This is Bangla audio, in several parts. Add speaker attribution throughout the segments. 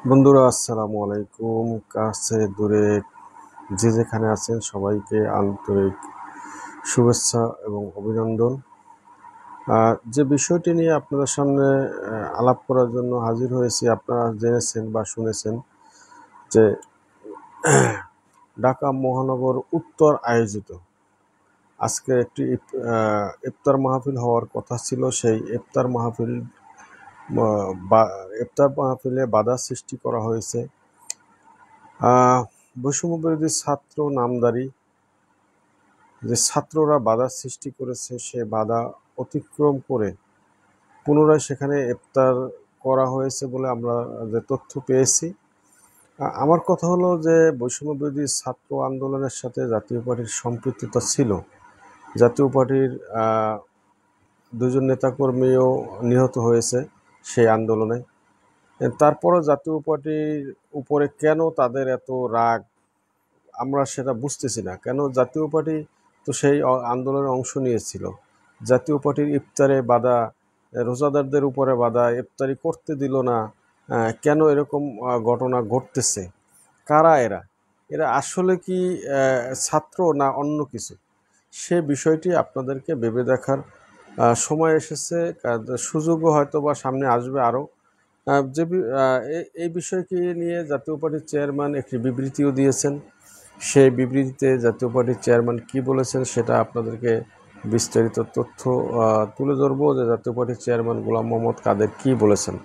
Speaker 1: বন্ধুরা আসসালামু আলাইকুম। কাছে দূরে যে যেখানে আছেন সবাইকে আন্তরিক শুভেচ্ছা এবং অভিনন্দন। যে বিষয়টি নিয়ে আপনাদের সামনে আলাপ করার জন্য হাজির হয়েছি, আপনারা জেনেছেন বা শুনেছেন যে ঢাকা মহানগর উত্তর আয়োজিত আজকে একটি ইফতার মাহফিল হওয়ার কথা ছিল। সেই ইফতার মাহফিলে বাধা সৃষ্টি করা হয়েছে বৈষম্য বিরোধী ছাত্র নামধারী যে ছাত্ররা বাধা সৃষ্টি করেছে, সে বাধা অতিক্রম করে পুনরায় সেখানে ইফতার করা হয়েছে বলে আমরা যে তথ্য পেয়েছি। আমার কথা হলো যে বৈষম্য বিরোধী ছাত্র আন্দোলনের সাথে জাতীয় পার্টির সম্পৃক্ততা ছিল। জাতীয় পার্টির দুজন নেতাকর্মীও নিহত হয়েছে সেই আন্দোলনে। তারপরও জাতীয় পার্টির উপরে কেন তাদের এত রাগ, আমরা সেটা বুঝতেছি না। কেন জাতীয় পার্টি তো সেই আন্দোলনে অংশ নিয়েছিল। জাতীয় পার্টির ইফতারে বাধা, রোজাদারদের উপরে বাধা, ইফতারি করতে দিল না। কেন এরকম ঘটনা ঘটতেছে? কারা এরা? এরা আসলে কি ছাত্র না অন্য কিছু? সে বিষয়টি আপনাদেরকে ভেবে দেখার সময় এসেছে। সুযোগও হয়তো বা সামনে আসবে আরও। এই বিষয়কে নিয়ে জাতীয় পার্টির চেয়ারম্যান একটি বিবৃতিও দিয়েছেন। সেই বিবৃতিতে জাতীয় পার্টির চেয়ারম্যান কি বলেছেন সেটা আপনাদেরকে বিস্তারিত তথ্য তুলে ধরবো, যে জাতীয় পার্টির চেয়ারম্যান গোলাম মোহাম্মদ কাদের কি বলেছেন।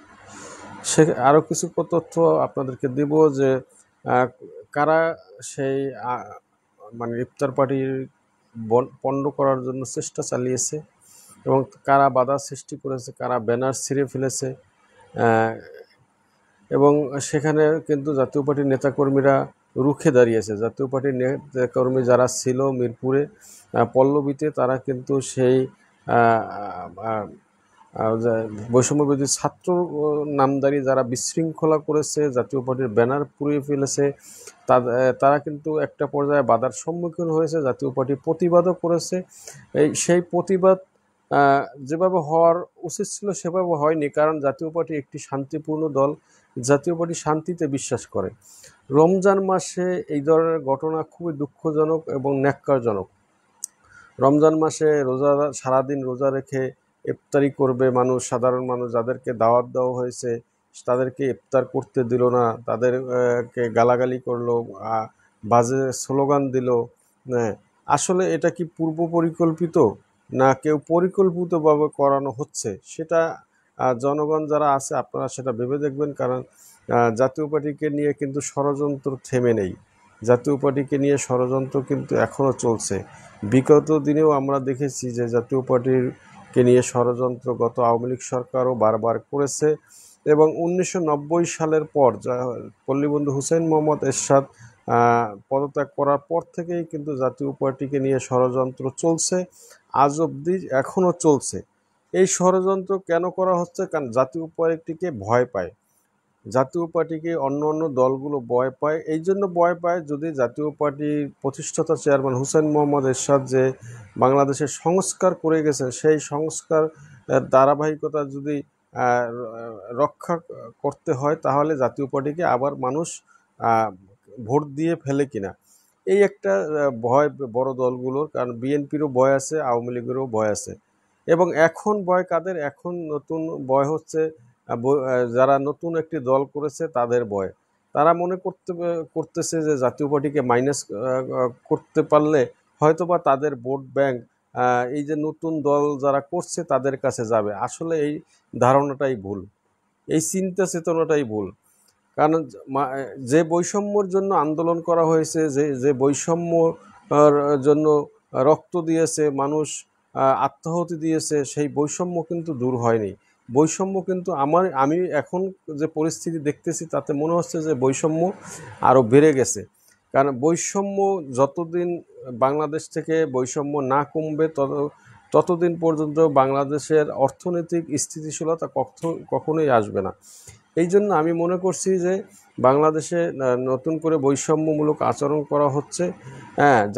Speaker 1: সে আরও কিছু তথ্য আপনাদেরকে দেব যে কারা সেই মানে ইফতার পার্টির পণ্ড করার জন্য চেষ্টা চালিয়েছে এবং কারা বাধা সৃষ্টি করেছে, কারা ব্যানার ছিঁড়ে ফেলেছে। এবং সেখানে কিন্তু জাতীয় পার্টির নেতাকর্মীরা রুখে দাঁড়িয়েছে। জাতীয় পার্টির নেতাকর্মী যারা ছিল মিরপুরে পল্লবীতে, তারা কিন্তু সেই বৈষম্যবিরোধী ছাত্র নামধারী যারা বিশৃঙ্খলা করেছে, জাতীয় পার্টির ব্যানার পুড়িয়ে ফেলেছে, তারা কিন্তু একটা পর্যায়ে বাধার সম্মুখীন হয়েছে। জাতীয় পার্টি প্রতিবাদও করেছে। সেই প্রতিবাদ যেভাবে হওয়ার উচিত ছিল সেভাবে হয়নি, কারণ জাতীয় পার্টি একটি শান্তিপূর্ণ দল। জাতীয় পার্টি শান্তিতে বিশ্বাস করে। রমজান মাসে এই ধরনের ঘটনা খুবই দুঃখজনক এবং ন্যাক্কারজনক। রমজান মাসে সারাদিন রোজা রেখে ইফতারি করবে মানুষ, সাধারণ মানুষ যাদেরকে দাওয়াত দেওয়া হয়েছে তাদেরকে ইফতার করতে দিল না, তাদেরকে গালাগালি করলো, বাজে স্লোগান দিল। আসলে এটা কি পূর্ব পরিকল্পিত না কেউ পরিকল্পিতভাবে করানো হচ্ছে? সেটা জনগণ যারা আছে আপনারা সেটা ভেবে দেখবেন। কারণ জাতীয় পার্টিকে নিয়ে কিন্তু ষড়যন্ত্র থেমে নেই। জাতীয় পার্টিকে নিয়ে ষড়যন্ত্র কিন্তু এখনও চলছে। বিগত দিনেও আমরা দেখেছি যে জাতীয় পার্টিকে নিয়ে ষড়যন্ত্র গত আওয়ামী লীগ সরকারও বারবার করেছে। এবং 1990 সালের পর পল্লীবন্ধু হুসেইন মোহাম্মদ এরশাদ পদত্যাগ করার পর থেকেই কিন্তু জাতীয় পার্টিকে নিয়ে ষড়যন্ত্র চলছে, আজ অবধি এখনও চলছে। এই ষড়যন্ত্র কেন করা হচ্ছে? কারণ জাতীয় পার্টিকে ভয় পায়, জাতীয় পার্টিকে অন্য অন্য দলগুলো ভয় পায়। এই জন্য ভয় পায়, যদি জাতীয় পার্টির প্রতিষ্ঠাতা চেয়ারম্যান হুসেইন মোহাম্মদ এরশাদ যে বাংলাদেশের সংস্কার করে গেছেন, সেই সংস্কার ধারাবাহিকতা যদি রক্ষা করতে হয়, তাহলে জাতীয় পার্টিকে আবার মানুষ ভোট দিয়ে ফেলে কিনা, এই একটা ভয় বড় দলগুলোর। কারণ বিএনপিরও ভয় আছে, আওয়ামী লীগেরও ভয় আছে। এবং এখন ভয় কাদের? এখন নতুন ভয় হচ্ছে যারা নতুন একটি দল করেছে তাদের ভয়। তারা মনে করতেছে যে জাতীয় পার্টিকে মাইনাস করতে পারলে হয়তোবা তাদের ভোট ব্যাংক এই যে নতুন দল যারা করছে তাদের কাছে যাবে। আসলে এই ধারণাটাই ভুল, এই চিন্তা চেতনাটাই ভুল। কারণ যে বৈষম্যর জন্য আন্দোলন করা হয়েছে, যে বৈষম্যর জন্য রক্ত দিয়েছে মানুষ, আত্মাহুতি দিয়েছে, সেই বৈষম্য কিন্তু দূর হয়নি। বৈষম্য কিন্তু আমি এখন যে পরিস্থিতি দেখতেছি তাতে মনে হচ্ছে যে বৈষম্য আরও বেড়ে গেছে। কারণ বৈষম্য যতদিন বাংলাদেশ থেকে বৈষম্য না কমবে ততদিন পর্যন্ত বাংলাদেশের অর্থনৈতিক স্থিতিশীলতা কখনোই আসবে না। এই জন্য আমি মনে করছি যে বাংলাদেশে নতুন করে বৈষম্যমূলক আচরণ করা হচ্ছে।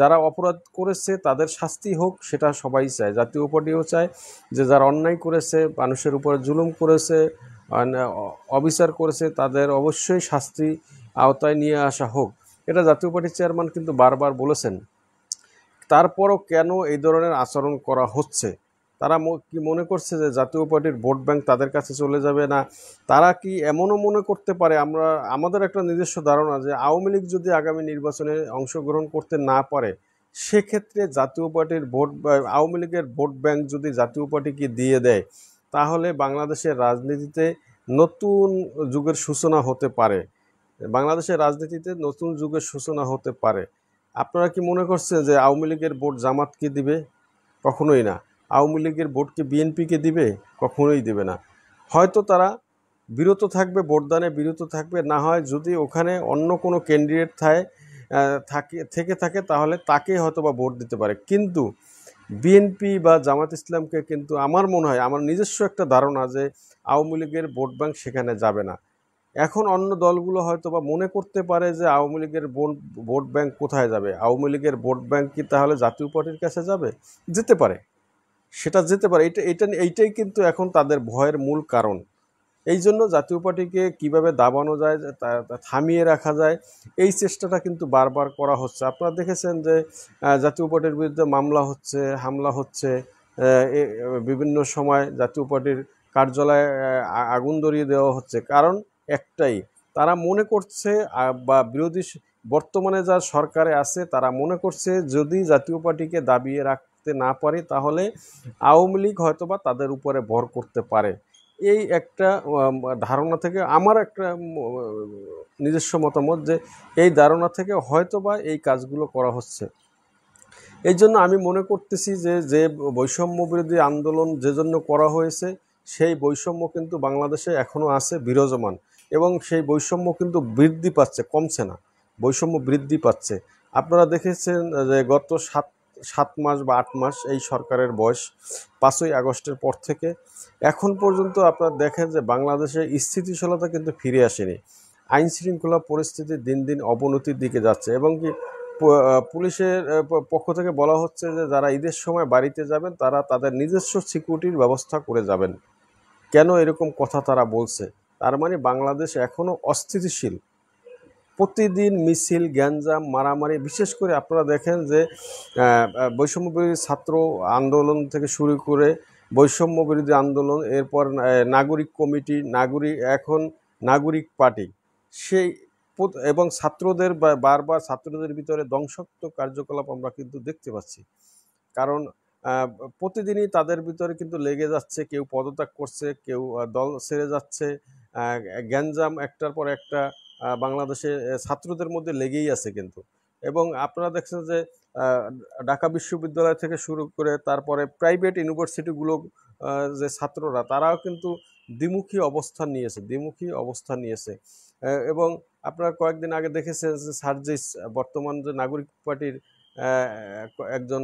Speaker 1: যারা অপরাধ করেছে তাদের শাস্তি হোক, সেটা সবাই চায়। জাতীয় পার্টিও চায় যে যারা অন্যায় করেছে, মানুষের উপরে জুলুম করেছে, অবিচার করেছে তাদের অবশ্যই শাস্তি আওতায় নিয়ে আসা হোক, এটা জাতীয় পার্টির চেয়ারম্যান কিন্তু বারবার বলেছেন। তারপরও কেন এই ধরনের আচরণ করা হচ্ছে? তারা কি মনে করছে যে জাতীয় পার্টির ভোট ব্যাংক তাদের কাছে চলে যাবে? না তারা কি এমনও মনে করতে পারে, আমাদের একটা নিজস্ব ধারণা যে আওয়ামী লীগ যদি আগামী নির্বাচনে অংশগ্রহণ করতে না পারে, সেক্ষেত্রে জাতীয় পার্টির আওয়ামী লীগের ভোট ব্যাংক যদি জাতীয় পার্টিকে দিয়ে দেয়, তাহলে বাংলাদেশের রাজনীতিতে নতুন যুগের সূচনা হতে পারে। বাংলাদেশের রাজনীতিতে নতুন যুগের সূচনা হতে পারে। আপনারা কি মনে করছেন যে আওয়ামী লীগের ভোট জামাতকে দিবে? কখনোই না। আওয়ামী লীগের ভোট কি বিএনপিকে দিবে? কখনোই দিবে না। হয়তো তারা বিরত থাকবে, ভোটদানে বিরত থাকবে, না হয় যদি ওখানে অন্য কোনো ক্যান্ডিডেট থাকে তাহলে তাকে হয়তো বা ভোট দিতে পারে। কিন্তু বিএনপি বা জামাত ইসলামকে কিন্তু আমার মনে হয়, আমার নিজস্ব একটা ধারণা যে আওয়ামী লীগের ভোট ব্যাংক সেখানে যাবে না। এখন অন্য দলগুলো হয়তো বা মনে করতে পারে যে আওয়ামী লীগের ভোট ব্যাংক কোথায় যাবে, আওয়ামী লীগের ভোট ব্যাংক কি তাহলে জাতীয় পার্টির কাছে যাবে? যেতে পারে, সেটা যেতে পারে। এইটাই কিন্তু এখন তাদের ভয়ের মূল কারণ। এই জন্য জাতীয় পার্টিকে কীভাবে দাবানো যায়, থামিয়ে রাখা যায়, এই চেষ্টাটা কিন্তু বারবার করা হচ্ছে। আপনারা দেখেছেন যে জাতীয় পার্টির বিরুদ্ধে মামলা হচ্ছে, হামলা হচ্ছে, বিভিন্ন সময় জাতীয় পার্টির কার্যালয়ে আগুন ধরিয়ে দেওয়া হচ্ছে। কারণ একটাই, তারা মনে করছে বা বর্তমানে যা সরকারে আছে তারা মনে করছে যদি জাতীয় পার্টিকে দাবিয়ে রাখতে না পারে, তাহলে আওয়ামী লীগ হয়তোবা তাদের উপরে ভর করতে পারে। এই একটা ধারণা থেকে আমার একটা নিজস্ব মতামত যে এই ধারণা থেকে হয়তোবা এই কাজগুলো করা হচ্ছে। এই জন্য আমি মনে করতেছি যে বৈষম্য বিরোধী আন্দোলন যে জন্য করা হয়েছে, সেই বৈষম্য কিন্তু বাংলাদেশে এখনও আছে, বিরাজমান, এবং সেই বৈষম্য কিন্তু বৃদ্ধি পাচ্ছে, কমছে না, বৈষম্য বৃদ্ধি পাচ্ছে। আপনারা দেখেছেন যে গত 7 মাস বা 8 মাস এই সরকারের বয়স, 5ই আগস্টের পর থেকে এখন পর্যন্ত আপনারা দেখেন যে বাংলাদেশে স্থিতিশীলতা কিন্তু ফিরে আসেনি। আইন শৃঙ্খলা পরিস্থিতি দিন দিন অবনতির দিকে যাচ্ছে, এবং কি পুলিশের পক্ষ থেকে বলা হচ্ছে যে যারা ঈদের সময় বাড়িতে যাবেন তারা তাদের নিজস্ব সিকিউরিটির ব্যবস্থা করে যাবেন। কেন এরকম কথা তারা বলছে? তার মানে বাংলাদেশ এখনও অস্থিতিশীল। প্রতিদিন মিছিল, গ্যাঞ্জাম, মারামারি, বিশেষ করে আপনারা দেখেন যে বৈষম্য বিরোধী ছাত্র আন্দোলন থেকে শুরু করে বৈষম্য বিরোধী আন্দোলন, এরপর নাগরিক কমিটি, এখন নাগরিক পার্টি, সেই এবং ছাত্রদের বারবার ছাত্রদের ভিতরে ধ্বংসাত্মক কার্যকলাপ আমরা কিন্তু দেখতে পাচ্ছি। কারণ প্রতিদিনই তাদের ভিতরে কিন্তু লেগে যাচ্ছে, কেউ পদত্যাগ করছে, কেউ দল ছেড়ে যাচ্ছে, গ্যাঞ্জাম একটার পর একটা বাংলাদেশে ছাত্রদের মধ্যে লেগেই আছে কিন্তু। এবং আপনারা দেখছেন যে ঢাকা বিশ্ববিদ্যালয় থেকে শুরু করে তারপরে প্রাইভেট ইউনিভার্সিটিগুলো, যে ছাত্ররা তারাও কিন্তু দ্বিমুখী অবস্থান নিয়েছে। এবং আপনারা কয়েকদিন আগে দেখেছেন যে সার্জিস, বর্তমান যে নাগরিক পার্টির একজন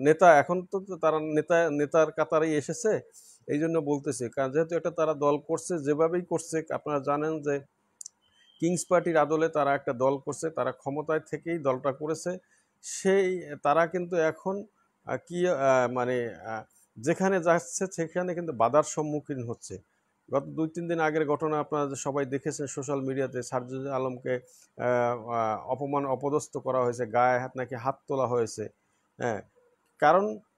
Speaker 1: নেতা, এখন তো তারা নেতার কাতারেই এসেছে। এই জন্য বলতেছি, কারণ যেহেতু এটা তারা দল করছে, যেভাবেই করছে, আপনারা জানেন যে কিংস পার্টির আদলে তারা একটা দল করছে, তারা ক্ষমতায় থেকেই দলটা করেছে। তারা কিন্তু এখন কি মানে যেখানে যাচ্ছে সেখানে কিন্তু বাধার সম্মুখীন হচ্ছে। গত 2-3 দিন আগের ঘটনা আপনারা সবাই দেখেছেন সোশ্যাল মিডিয়াতে, সার্জিস আলমকে অপদস্থ করা হয়েছে, গায়ে নাকি হাত তোলা হয়েছে। হ্যাঁ,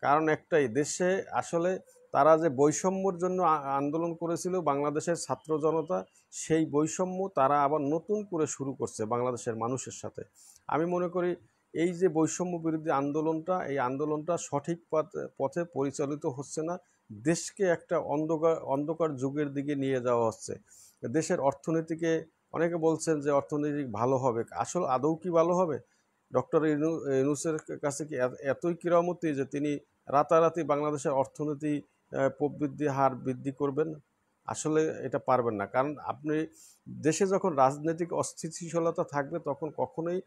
Speaker 1: কারণ একটাই, দেশে আসলে তারা যে বৈষম্যর জন্য আন্দোলন করেছিল বাংলাদেশের ছাত্র জনতা, সেই বৈষম্য তারা আবার নতুন করে শুরু করছে বাংলাদেশের মানুষের সাথে। আমি মনে করি এই যে বৈষম্য বিরোধী আন্দোলনটা, এই আন্দোলনটা সঠিক পথে পরিচালিত হচ্ছে না, দেশকে একটা অন্ধকার যুগের দিকে নিয়ে যাওয়া হচ্ছে। দেশের অর্থনীতিকে, অনেকে বলছেন যে অর্থনীতি ভালো হবে, আসলে আদৌ কি ভালো হবে? ডক্টর ইউনূসের কাছে কি এতই কিরামতি যে তিনি রাতারাতি বাংলাদেশের অর্থনীতি প্রবৃদ্ধি হার বৃদ্ধি করবেন? আসলে এটা পারবেন না। কারণ আপনি দেশে যখন রাজনৈতিক অস্থিতিশীলতা থাকবে, তখন কখনোই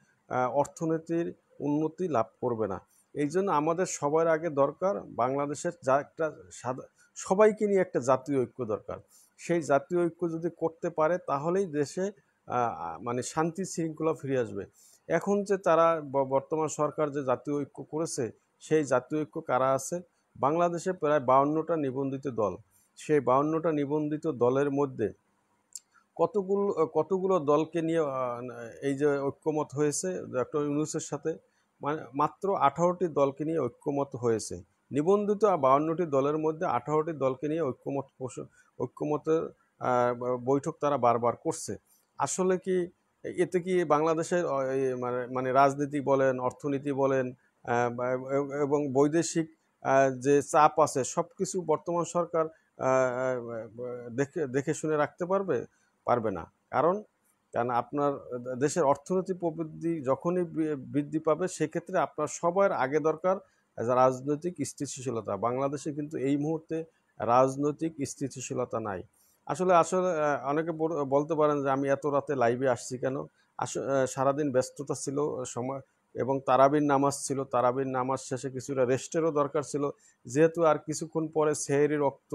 Speaker 1: অর্থনীতির উন্নতি লাভ করবে না। এই জন্য আমাদের সবার আগে দরকার বাংলাদেশের একটা সবাইকে নিয়ে একটা জাতীয় ঐক্য দরকার। সেই জাতীয় ঐক্য যদি করতে পারে, তাহলেই দেশে মানে শান্তি শৃঙ্খলা ফিরে আসবে। এখন যে তারা বর্তমান সরকার যে জাতীয় ঐক্য করেছে, সেই জাতীয় ঐক্য কারা আছে? বাংলাদেশে প্রায় 52টা নিবন্ধিত দল, সেই 52টা নিবন্ধিত দলের মধ্যে কতগুলো কতগুলো দলকে নিয়ে এই যে ঐক্যমত হয়েছে ডক্টর ইউনূসের সাথে, মানে মাত্র 18টি দলকে নিয়ে ঐক্যমত হয়েছে। নিবন্ধিত 52টি দলের মধ্যে 18টি দলকে নিয়ে ঐক্যমতের বৈঠক তারা বারবার করছে। আসলে কি এতে কি বাংলাদেশের মানে রাজনীতি বলেন, অর্থনীতি বলেন, এবং বৈদেশিক যে চাপ আছে সব কিছু বর্তমান সরকার দেখে দেখে শুনে রাখতে পারবে? পারবে না। কারণ কারণ আপনার দেশের অর্থনৈতিক প্রবৃদ্ধি যখনই বৃদ্ধি পাবে, সেক্ষেত্রে আপনার সবার আগে দরকার রাজনৈতিক স্থিতিশীলতা। বাংলাদেশে কিন্তু এই মুহূর্তে রাজনৈতিক স্থিতিশীলতা নাই। আসলে আসলে অনেকে বলতে পারেন যে আমি এত রাতে লাইভে আসছি কেন। সারাদিন ব্যস্ততা ছিল, সময় এবং তারাবির নামাজ ছিল। তারাবির নামাজ শেষে কিছুটা রেস্টেরও দরকার ছিল, যেহেতু আর কিছুক্ষণ পরে সেহরি রক্ত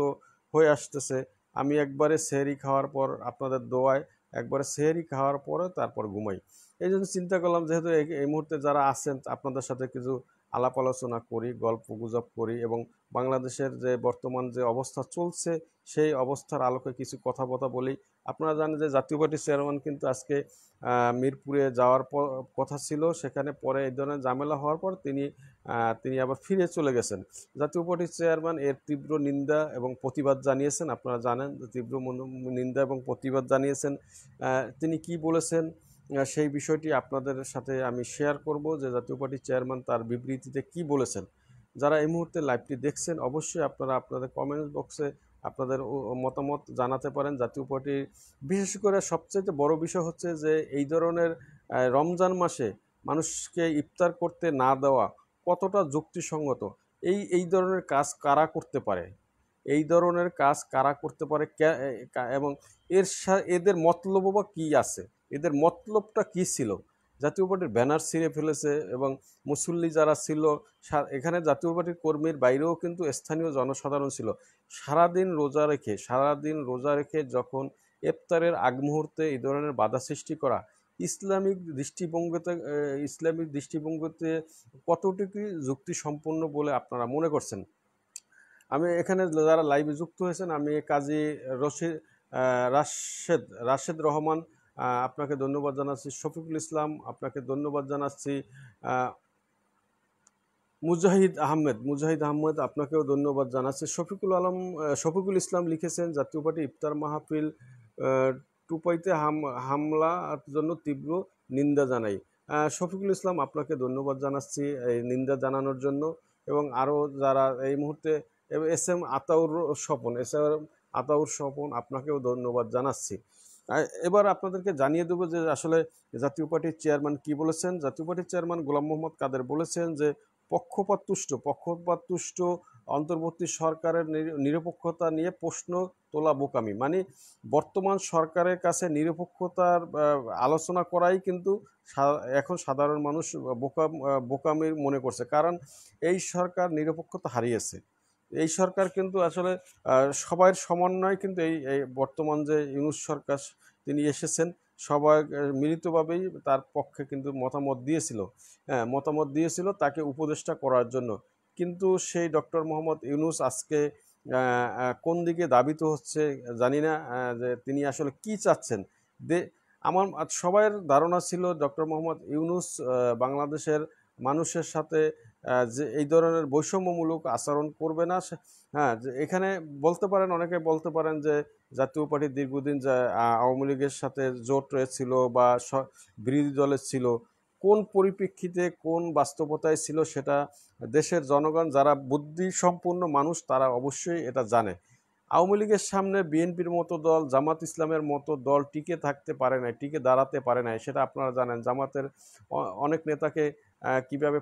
Speaker 1: হয়ে আসতেছে। আমি একবারে সেহরি খাওয়ার পর আপনাদের দোয়ায় একবারে সেহরি খাওয়ার পরে তারপর ঘুমাই। এই জন্য চিন্তা করলাম যেহেতু এই মুহূর্তে যারা আছেন আপনাদের সাথে কিছু আলাপ আলোচনা করি, গল্প গুজব করি, এবং বাংলাদেশের যে বর্তমান যে অবস্থা চলছে সেই অবস্থার আলোকে কিছু কথা বলি। আপনারা জানেন যে জাতীয় পার্টির চেয়ারম্যান কিন্তু আজকে মিরপুরে যাওয়ার কথা ছিল, সেখানে পরে এই ধরনের ঝামেলা হওয়ার পর তিনি আবার ফিরে চলে গেছেন। জাতীয় পার্টির চেয়ারম্যান এর তীব্র নিন্দা এবং প্রতিবাদ জানিয়েছেন। আপনারা জানেন তীব্র নিন্দা এবং প্রতিবাদ জানিয়েছেন। তিনি কি বলেছেন সেই বিষয়টি আপনাদের সাথে আমি শেয়ার করব, যে জাতীয় পার্টির চেয়ারম্যান তার বিবৃতিতে কি বলেছেন। যারা এই মুহূর্তে লাইভটি দেখছেন অবশ্যই আপনারা আপনাদের কমেন্ট বক্সে আপনাদের মতামত জানাতে পারেন। জাতীয় পার্টির বিশেষ করে সবচেয়ে বড় বিষয় হচ্ছে যে এই ধরনের রমজান মাসে মানুষকে ইফতার করতে না দেওয়া কতটা যুক্তিসঙ্গত। এই ধরনের কাজ কারা করতে পারে, এই ধরনের কাজ কারা করতে পারে, এবং এদের মতলব বা কী আছে, এদের মতলবটা কী ছিল। জাতীয় পার্টির ব্যানার ছিঁড়ে ফেলেছে, এবং মুসল্লি যারা ছিল, এখানে জাতীয় পার্টির কর্মীর বাইরেও কিন্তু স্থানীয় জনসাধারণ ছিল। সারাদিন রোজা রেখে যখন ইফতারের আগ মুহূর্তে এই ধরনের বাধা সৃষ্টি করা ইসলামিক দৃষ্টিভঙ্গিতে কতটুকু যুক্তিসম্পন্ন বলে আপনারা মনে করছেন? আমি এখানে যারা লাইভে যুক্ত হয়েছেন, আমি কাজী রাশেদ রহমান আপনাকে ধন্যবাদ জানাচ্ছি। শফিকুল ইসলাম আপনাকে ধন্যবাদ জানাচ্ছি। মুজাহিদ আহমেদ আপনাকেও ধন্যবাদ জানাচ্ছি। শফিকুল ইসলাম লিখেছেন জাতীয় পার্টি ইফতার মাহফিল টুপাইতে হামলার জন্য তীব্র নিন্দা জানাই। শফিকুল ইসলাম আপনাকে ধন্যবাদ জানাচ্ছি এই নিন্দা জানানোর জন্য। এবং আরও যারা এই মুহূর্তে এস এম আতাউর স্বপন আপনাকেও ধন্যবাদ জানাচ্ছি। এবার আপনাদেরকে জানিয়ে দেবো যে আসলে জাতীয় পার্টির চেয়ারম্যান কি বলেছেন। জাতীয় পার্টির চেয়ারম্যান গোলাম মোহাম্মদ কাদের বলেছেন যে পক্ষপাততুষ্ট অন্তর্বর্তী সরকারের নিরপেক্ষতা নিয়ে প্রশ্ন তোলা বোকামি। মানে বর্তমান সরকারের কাছে নিরপেক্ষতার আলোচনা করাই কিন্তু এখন সাধারণ মানুষ বোকামি মনে করছে, কারণ এই সরকার নিরপেক্ষতা হারিয়েছে। এই সরকার কিন্তু আসলে সবার সমন্বয় কিন্তু এই বর্তমান যে ইউনূস সরকার তিনি এসেছেন, সবাই মিলিতভাবেই তার পক্ষে কিন্তু মতামত দিয়েছিল তাকে উপদেষ্টা করার জন্য। কিন্তু সেই ডক্টর মোহাম্মদ ইউনূস আজকে কোন দিকে ধাবিত হচ্ছে জানি না, যে তিনি আসলে কি চাচ্ছেন। আমার সবার ধারণা ছিল ডক্টর মোহাম্মদ ইউনূস বাংলাদেশের মানুষের সাথে যে এই ধরনের বৈষম্যমূলক আচরণ করবে না। হ্যাঁ, যে এখানে অনেকে বলতে পারেন যে জাতীয় পার্টি দীর্ঘদিন আওয়ামী লীগের সাথে জোট রয়েছিল বা বিরোধী দলের ছিল, কোন পরিপ্রেক্ষিতে কোন বাস্তবতায় ছিল সেটা দেশের জনগণ যারা বুদ্ধিসম্পন্ন মানুষ তারা অবশ্যই এটা জানে। আওয়ামী লীগের সামনে বিএনপির মতো দল, জামাত ইসলামের মতো দল টিকে থাকতে পারে নাই, টিকে দাঁড়াতে পারে নাই, সেটা আপনারা জানেন। জামাতের অনেক নেতাকে কিভাবে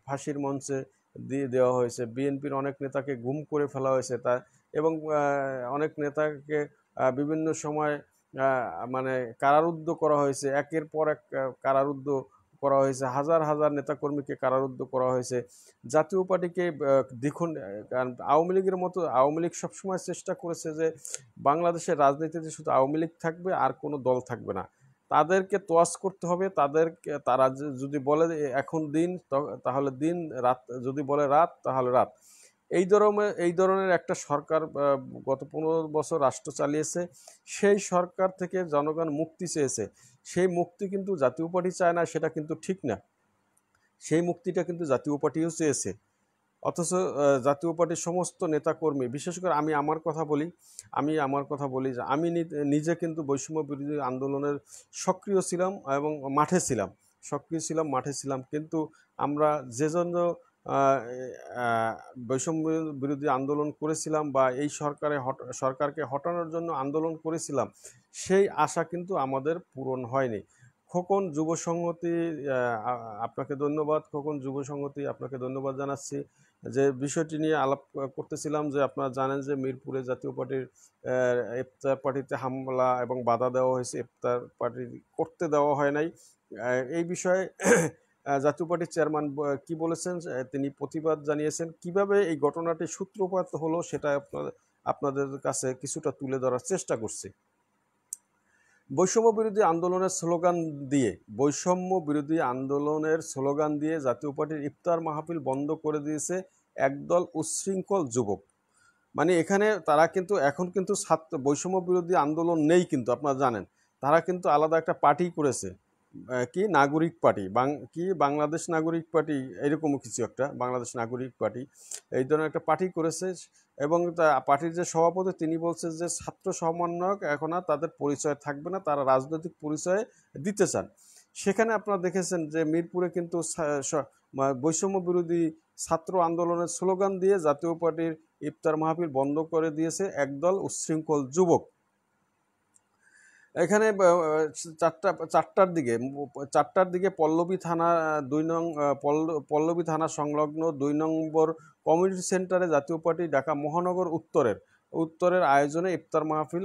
Speaker 1: ফাঁসির মঞ্চে দিয়ে দেওয়া হয়েছে, বিএনপির অনেক নেতাকে গুম করে ফেলা হয়েছে এবং অনেক নেতাকে বিভিন্ন সময় মানে কারারুদ্ধ করা হয়েছে, একের পর এক কারারুদ্ধ করা হয়েছে, হাজার হাজার নেতাকর্মীকে কারারুদ্ধ করা হয়েছে। জাতীয় পার্টিকে দেখুন, আওয়ামী লীগ সবসময় চেষ্টা করেছে যে বাংলাদেশের রাজনীতিতে শুধু আওয়ামী লীগ থাকবে আর কোনো দল থাকবে না, তাদেরকে তোয়াজ করতে হবে। তারা যদি বলে এখন দিন তাহলে দিন, রাত যদি বলে রাত তাহলে রাত। এই ধরনের একটা সরকার গত 15 বছর রাষ্ট্র চালিয়েছে। সেই সরকার থেকে জনগণ মুক্তি চেয়েছে। সেই মুক্তি কিন্তু জাতীয় পার্টি চায় না, সেটা কিন্তু ঠিক না। সেই মুক্তিটা কিন্তু জাতীয় পার্টিও চেয়েছে। অথচ জাতীয় পার্টির সমস্ত নেতাকর্মী, বিশেষ করে আমি আমার কথা বলি যে আমি নিজে কিন্তু বৈষম্য বিরোধী আন্দোলনের সক্রিয় ছিলাম এবং মাঠে ছিলাম, কিন্তু আমরা যে জন্য বৈষম্য বিরোধী আন্দোলন করেছিলাম বা এই সরকারকে হটানোর জন্য আন্দোলন করেছিলাম, সেই আশা কিন্তু আমাদের পূরণ হয়নি। খোকন যুব সংহতি, আপনাকে ধন্যবাদ। খোকন যুব সংহতি, আপনাকে ধন্যবাদ জানাচ্ছি যে বিষয়টি নিয়ে আলাপ করতেছিলাম। যে আপনারা জানেন যে মিরপুরে জাতীয় পার্টির ইফতার পার্টিতে হামলা এবং বাধা দেওয়া হয়েছে, ইফতার পার্টি করতে দেওয়া হয় নাই। এই বিষয়ে জাতীয় পার্টির চেয়ারম্যান কি বলেছেন, তিনি প্রতিবাদ জানিয়েছেন। কিভাবে এই ঘটনাটি সূত্রপাত হলো সেটা আপনাদের কাছে কিছুটা তুলে ধরার চেষ্টা করছি। বৈষম্য বিরোধী আন্দোলনের স্লোগান দিয়ে জাতীয় পার্টির ইফতার মাহফিল বন্ধ করে দিয়েছে একদল উচ্ছৃঙ্খল যুবক। মানে এখানে তারা কিন্তু এখন কিন্তু বৈষম্য বিরোধী আন্দোলন নেই, কিন্তু আপনারা জানেন তারা কিন্তু আলাদা একটা পার্টি করেছে। কি নাগরিক পার্টি, বাংলাদেশ নাগরিক পার্টি, এরকম কিছু একটা, বাংলাদেশ নাগরিক পার্টি, এই ধরনের একটা পার্টি করেছে। এবং পার্টির যে সভাপতি তিনি বলছেন যে ছাত্র সমন্বয়ক এখন আর তাদের পরিচয় থাকবে না, তারা রাজনৈতিক পরিচয় দিতে চান। সেখানে আপনারা দেখেছেন যে মিরপুরে কিন্তু বৈষম্য বিরোধী ছাত্র আন্দোলনের স্লোগান দিয়ে জাতীয় পার্টির ইফতার মাহফিল বন্ধ করে দিয়েছে একদল উচ্ছৃঙ্খল যুবক। এখানে চারটার দিকে পল্লবী থানা সংলগ্ন 2 নম্বর কমিউনিটি সেন্টারে জাতীয় পার্টি ঢাকা মহানগর উত্তরের আয়োজনে ইফতার মাহফিল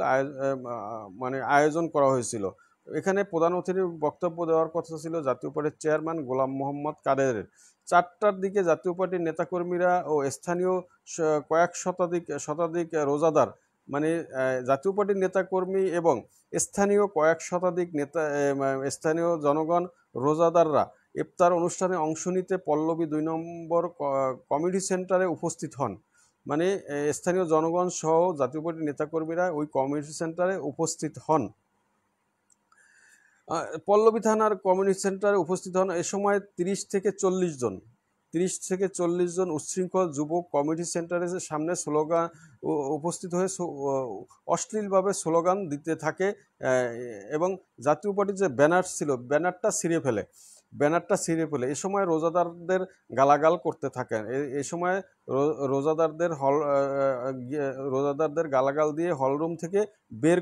Speaker 1: আয়োজন করা হয়েছিল। এখানে প্রধান অতিথির বক্তব্য দেওয়ার কথা ছিল জাতীয় পার্টির চেয়ারম্যান গোলাম মোহাম্মদ কাদেরের। 4টার দিকে জাতীয় পার্টির নেতাকর্মীরা ও স্থানীয় কয়েক শতাধিক রোজাদার, মানে জাতীয় পার্টির নেতাকর্মী এবং স্থানীয় জনগণ, রোজাদাররা ইফতার অনুষ্ঠানে অংশ নিতে পল্লবী 2 নম্বর কমিউনিটি সেন্টারে উপস্থিত হন। মানে স্থানীয় জনগণ সহ জাতীয় পার্টির নেতাকর্মীরা ওই কমিউনিটি সেন্টারে উপস্থিত হন। পল্লবী থানার কমিউনিটি সেন্টারে উপস্থিত হন। এ সময় 30 থেকে 40 জন উচ্ছৃঙ্খল যুবক কমিউনিটি সেন্টারের সামনে উপস্থিত হয়ে অশ্লীলভাবে স্লোগান দিতে থাকে এবং জাতীয় পার্টির যে ব্যানার ছিল ব্যানারটা ছিঁড়ে ফেলে। এ সময় রোজাদারদের গালাগাল করতে থাকেন। এ সময় রোজাদারদের গালাগাল দিয়ে হলরুম থেকে বের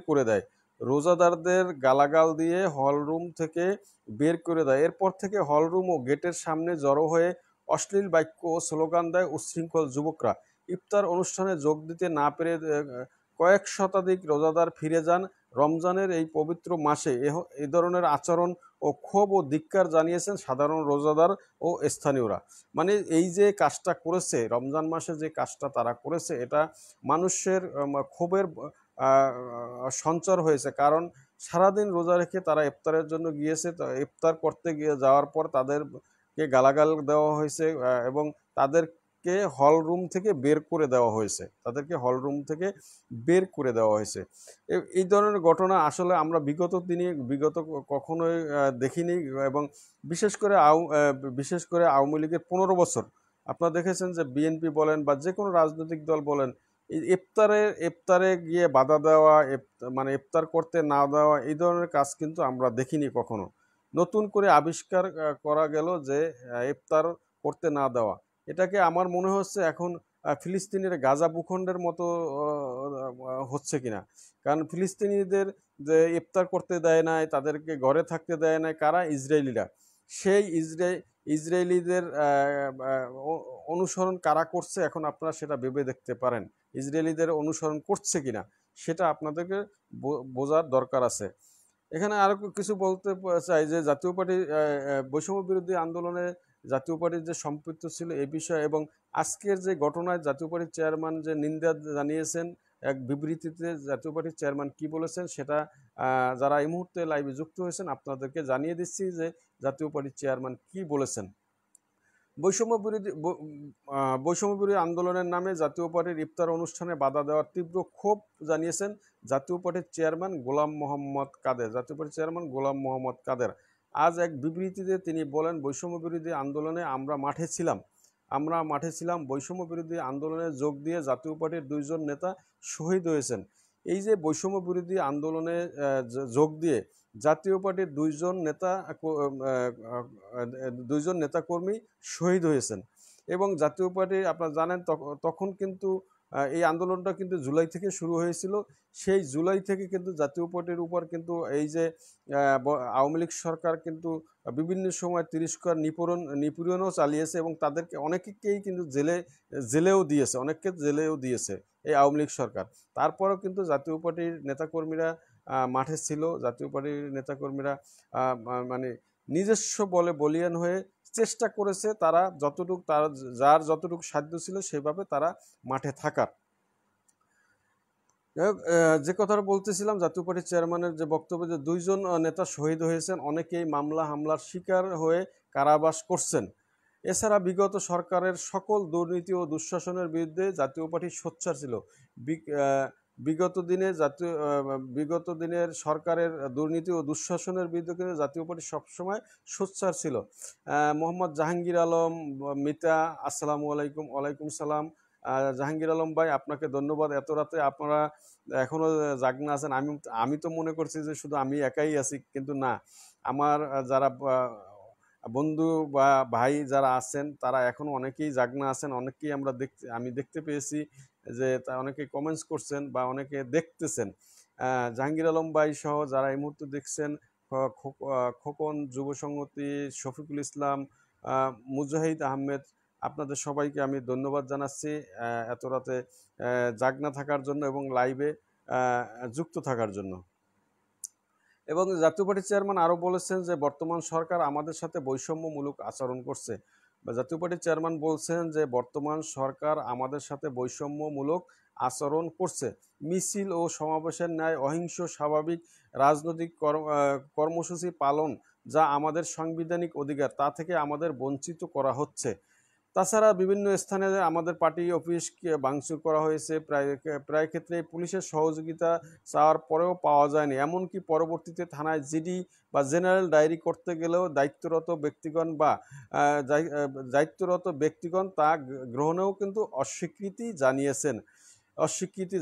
Speaker 1: করে দেয়। এরপর থেকে হলরুম ও গেটের সামনে জড়ো হয়ে অশ্লীল বাক্য ও স্লোগান দেয় উচ্ছৃঙ্খল যুবকরা। ইফতার অনুষ্ঠানে যোগ দিতে না পেরে কয়েক শতাধিক রোজাদার ফিরে যান। রমজানের এই পবিত্র মাসে এ ধরনের আচরণ ও ক্ষোভ ও ধিক্কার জানিয়েছেন সাধারণ রোজাদার ও স্থানীয়রা। মানে এই যে কাজটা করেছে, রমজান মাসে যে কাজটা তারা করেছে, এটা মানুষের ক্ষোভের সঞ্চার হয়েছে। কারণ সারাদিন রোজা রেখে তারা ইফতারের জন্য গিয়েছে, ইফতার করতে যাওয়ার পর তাদেরকে গালাগাল দেওয়া হয়েছে এবং তাদেরকে হল রুম থেকে বের করে দেওয়া হয়েছে। এই ধরনের ঘটনা আসলে আমরা বিগত কখনোই দেখিনি। এবং বিশেষ করে আওয়ামী লীগের 15 বছর আপনারা দেখেছেন যে বিএনপি বলেন বা যে কোনো রাজনৈতিক দল বলেন, ইফতারে গিয়ে বাধা দেওয়া, মানে ইফতার করতে না দেওয়া, এই ধরনের কাজ কিন্তু আমরা দেখিনি কখনো। নতুন করে আবিষ্কার করা গেল যে ইফতার করতে না দেওয়া। এটাকে আমার মনে হচ্ছে এখন ফিলিস্তিনের গাজা ভূখণ্ডের মতো হচ্ছে কিনা। কারণ ফিলিস্তিনিদের যে ইফতার করতে দেয় নাই, তাদেরকে ঘরে থাকতে দেয় নাই কারা? ইসরায়েলিরা। সেই ইসরায়েলিদের অনুসরণ কারা করছে এখন আপনারা সেটা ভেবে দেখতে পারেন। ইসরায়েলিদের অনুসরণ করছে কিনা সেটা আপনাদেরকে বোঝার দরকার আছে। এখানে আরো কিছু বলতে চাই যে জাতীয় পার্টি বৈষম্য বিরোধী আন্দোলনে জাতীয় পার্টির যে সম্পৃক্ত ছিল এ বিষয়ে এবং আজকের যে ঘটনায় জাতীয় পার্টির চেয়ারম্যান যে নিন্দা জানিয়েছেন, এক বিবৃতিতে জাতীয় পার্টির চেয়ারম্যান কি বলেছেন সেটা যারা এই মুহূর্তে লাইভে যুক্ত হয়েছেন আপনাদেরকে জানিয়ে দিচ্ছি যে জাতীয় পার্টির চেয়ারম্যান কি বলেছেন। বৈষম্য বিরোধী আন্দোলনের নামে জাতীয় পার্টির ইফতার অনুষ্ঠানে বাধা দেওয়ার তীব্র ক্ষোভ জানিয়েছেন জাতীয় পার্টির চেয়ারম্যান গোলাম মোহাম্মদ কাদের। জাতীয় পার্টির চেয়ারম্যান গোলাম মোহাম্মদ কাদের আজ এক বিবৃতিতে তিনি বলেন, বৈষম্য বিরোধী আন্দোলনে আমরা মাঠে ছিলাম। বৈষম্য বিরোধী আন্দোলনে যোগ দিয়ে জাতীয় পার্টির 2 জন নেতা শহীদ হয়েছেন। এই যে বৈষম্য বিরোধী আন্দোলনে যোগ দিয়ে জাতীয় পার্টির 2 জন নেতা 2 জন নেতাকর্মী শহীদ হয়েছেন এবং জাতীয় পার্টি আপনারা জানেন তখন কিন্তু এই আন্দোলনটা কিন্তু জুলাই থেকে শুরু হয়েছিল। সেই জুলাই থেকে কিন্তু জাতীয় পার্টির উপর কিন্তু এই যে আওয়ামী লীগ সরকার কিন্তু বিভিন্ন সময় তিরস্কার নিপীড়নও চালিয়েছে এবং তাদেরকে অনেকেই কিন্তু অনেককে জেলেও দিয়েছে এই আওয়ামী লীগ সরকার। তারপরেও কিন্তু জাতীয় পার্টির নেতাকর্মীরা মাঠে ছিল। জাতীয় পার্টির নেতাকর্মীরা মানে নিজস্ব বলে বলিয়ান হয়ে চেষ্টা করেছে তারা যার যতটুকু সাধ্য ছিল সেভাবে তারা মাঠে থাকার। যে কথাটা বলতেছিলাম, জাতীয় পার্টির চেয়ারম্যানের যে বক্তব্য, যে 2 জন নেতা শহীদ হয়েছেন, অনেকেই হামলার শিকার হয়ে কারাবাস করছেন। এছাড়া বিগত সরকারের সকল দুর্নীতি ও দুঃশাসনের বিরুদ্ধে জাতীয় পার্টি সোচ্চার ছিল। বিগত দিনের সরকারের দুর্নীতি ও দুঃশাসনের বিরুদ্ধে কিন্তু জাতীয় পার্টি সবসময় সোচ্চার ছিল। মোহাম্মদ জাহাঙ্গীর আলম মিতা, আসসালামু আলাইকুম। ওয়ালাইকুম সালাম। জাহাঙ্গীর আলম ভাই, আপনাকে ধন্যবাদ। এত রাতে আপনারা এখনো জাগনা আছেন। আমি তো মনে করছি যে শুধু আমি একাই আছি, কিন্তু না, আমার যারা বন্ধু বা ভাই যারা আছেন তারা এখনো অনেকেই জাগনা আছেন। অনেকেই আমি দেখতে পেয়েছি যে অনেকে কমেন্টস করছেন বা অনেকে দেখতেছেন। জাহাঙ্গীর আলম ভাই সহ যারা এই মুহূর্তে দেখছেন, খোকন যুব সংহতি, শফিকুল ইসলাম, মুজাহিদ আহমেদ, আপনাদের সবাইকে আমি ধন্যবাদ জানাচ্ছি এত রাতে জাগনা থাকার জন্য এবং লাইভে যুক্ত থাকার জন্য। এবং জাতীয় পার্টির চেয়ারম্যান আরও বলেছেন যে বর্তমান সরকার আমাদের সাথে বৈষম্যমূলক আচরণ করছে। জাতীয় পার্টির চেয়ারম্যান বলছেন যে বর্তমান সরকার আমাদের সাথে বৈষম্যমূলক আচরণ করছে। মিছিল ও সমাবেশের ন্যায় অহিংস স্বাভাবিক রাজনৈতিক কর্মসূচি পালন, যা আমাদের সাংবিধানিক অধিকার, তা থেকে আমাদের বঞ্চিত করা হচ্ছে। তাছাড়া বিভিন্ন স্থানে আমাদের পার্টি অফিস ভাঙচুর করা হয়েছে। প্রায় ক্ষেত্রে পুলিশের সহযোগিতা চাওয়ার পরেও পাওয়া যায়নি। এমনকি পরবর্তীতে থানায় জিডি বা জেনারেল ডায়েরি করতে গেলেও দায়িত্বরত ব্যক্তিগণ তা গ্রহণেও কিন্তু অস্বীকৃতি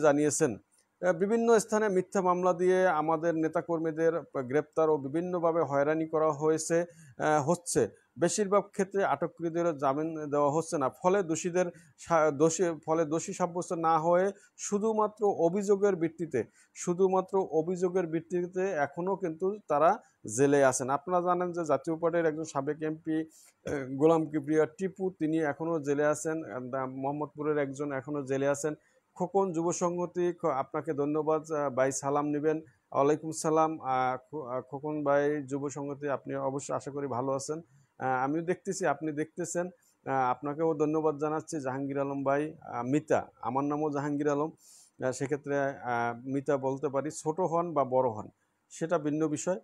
Speaker 1: জানিয়েছেন। বিভিন্ন স্থানে মিথ্যা মামলা দিয়ে আমাদের নেতাকর্মীদের গ্রেপ্তার ও বিভিন্নভাবে হয়রানি করা হচ্ছে। বেশিরভাগ ক্ষেত্রে আটককৃতদের জামিন দেওয়া হচ্ছে না। ফলে দোষী সাব্যস্ত না হয়ে শুধুমাত্র অভিযোগের ভিত্তিতে এখনও কিন্তু তারা জেলে আছেন। আপনারা জানেন যে জাতীয় পার্টির একজন সাবেক এমপি গোলাম কিবরিয়া টিপু, তিনি এখনও জেলে আছেন। মোহাম্মদপুরের একজন এখনও জেলে আছেন। খোকন যুব সংহতি, আপনাকে ধন্যবাদ ভাই, সালাম নেবেন। ওয়ালাইকুম সালাম। খোকন ভাই যুব সংহতি, আপনি অবশ্যই আশা করি ভালো আছেন। আমিও দেখতেছি আপনি দেখতেছেন, আপনাকেও ধন্যবাদ জানাচ্ছি। জাহাঙ্গীর আলম ভাই, মিতা, আমার নামও জাহাঙ্গীর আলম, সেক্ষেত্রে মিতা বলতে পারি। ছোট হন বা বড় হন সেটা ভিন্ন বিষয়,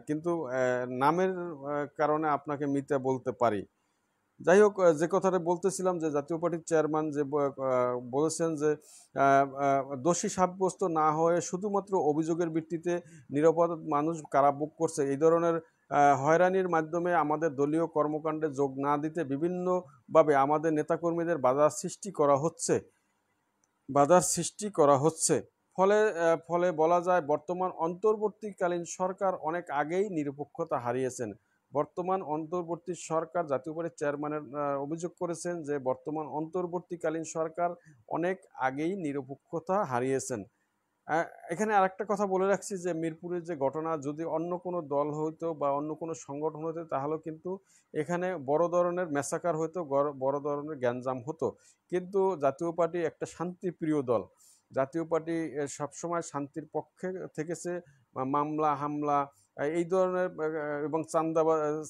Speaker 1: কিন্তু নামের কারণে আপনাকে মিতা বলতে পারি। যাই হোক, যে কথাটা বলতেছিলাম, যে জাতীয় পার্টির চেয়ারম্যান যে বলেছেন যে দোষী সাব্যস্ত না হয়ে শুধুমাত্র অভিযোগের ভিত্তিতে নিরাপরাধ মানুষ কারাভোগ করছে। এই ধরনের হয়রানির মাধ্যমে আমাদের দলীয় কর্মকাণ্ডে যোগ না দিতে বিভিন্নভাবে আমাদের নেতাকর্মীদের বাধার সৃষ্টি করা হচ্ছে। ফলে বলা যায় বর্তমান অন্তর্বর্তীকালীন সরকার অনেক আগেই নিরপেক্ষতা হারিয়েছেন। বর্তমান অন্তর্বর্তী সরকার, জাতীয় পার্টির চেয়ারম্যানের অভিযোগ করেছেন যে বর্তমান অন্তর্বর্তীকালীন সরকার অনেক আগেই নিরপেক্ষতা হারিয়েছেন। এখানে আরেকটা কথা বলে রাখছি যে মিরপুরের যে ঘটনা, যদি অন্য কোনো দল হইতো বা অন্য কোনো সংগঠন হইতো তাহলে কিন্তু এখানে বড় ধরনের ম্যাসাকার হইতো, বড় ধরনের গ্যাঞ্জাম হতো। কিন্তু জাতীয় পার্টি একটা শান্তিপ্রিয় দল। জাতীয় পার্টি সবসময় শান্তির পক্ষে থেকেছে। মামলা হামলা এই ধরনের এবং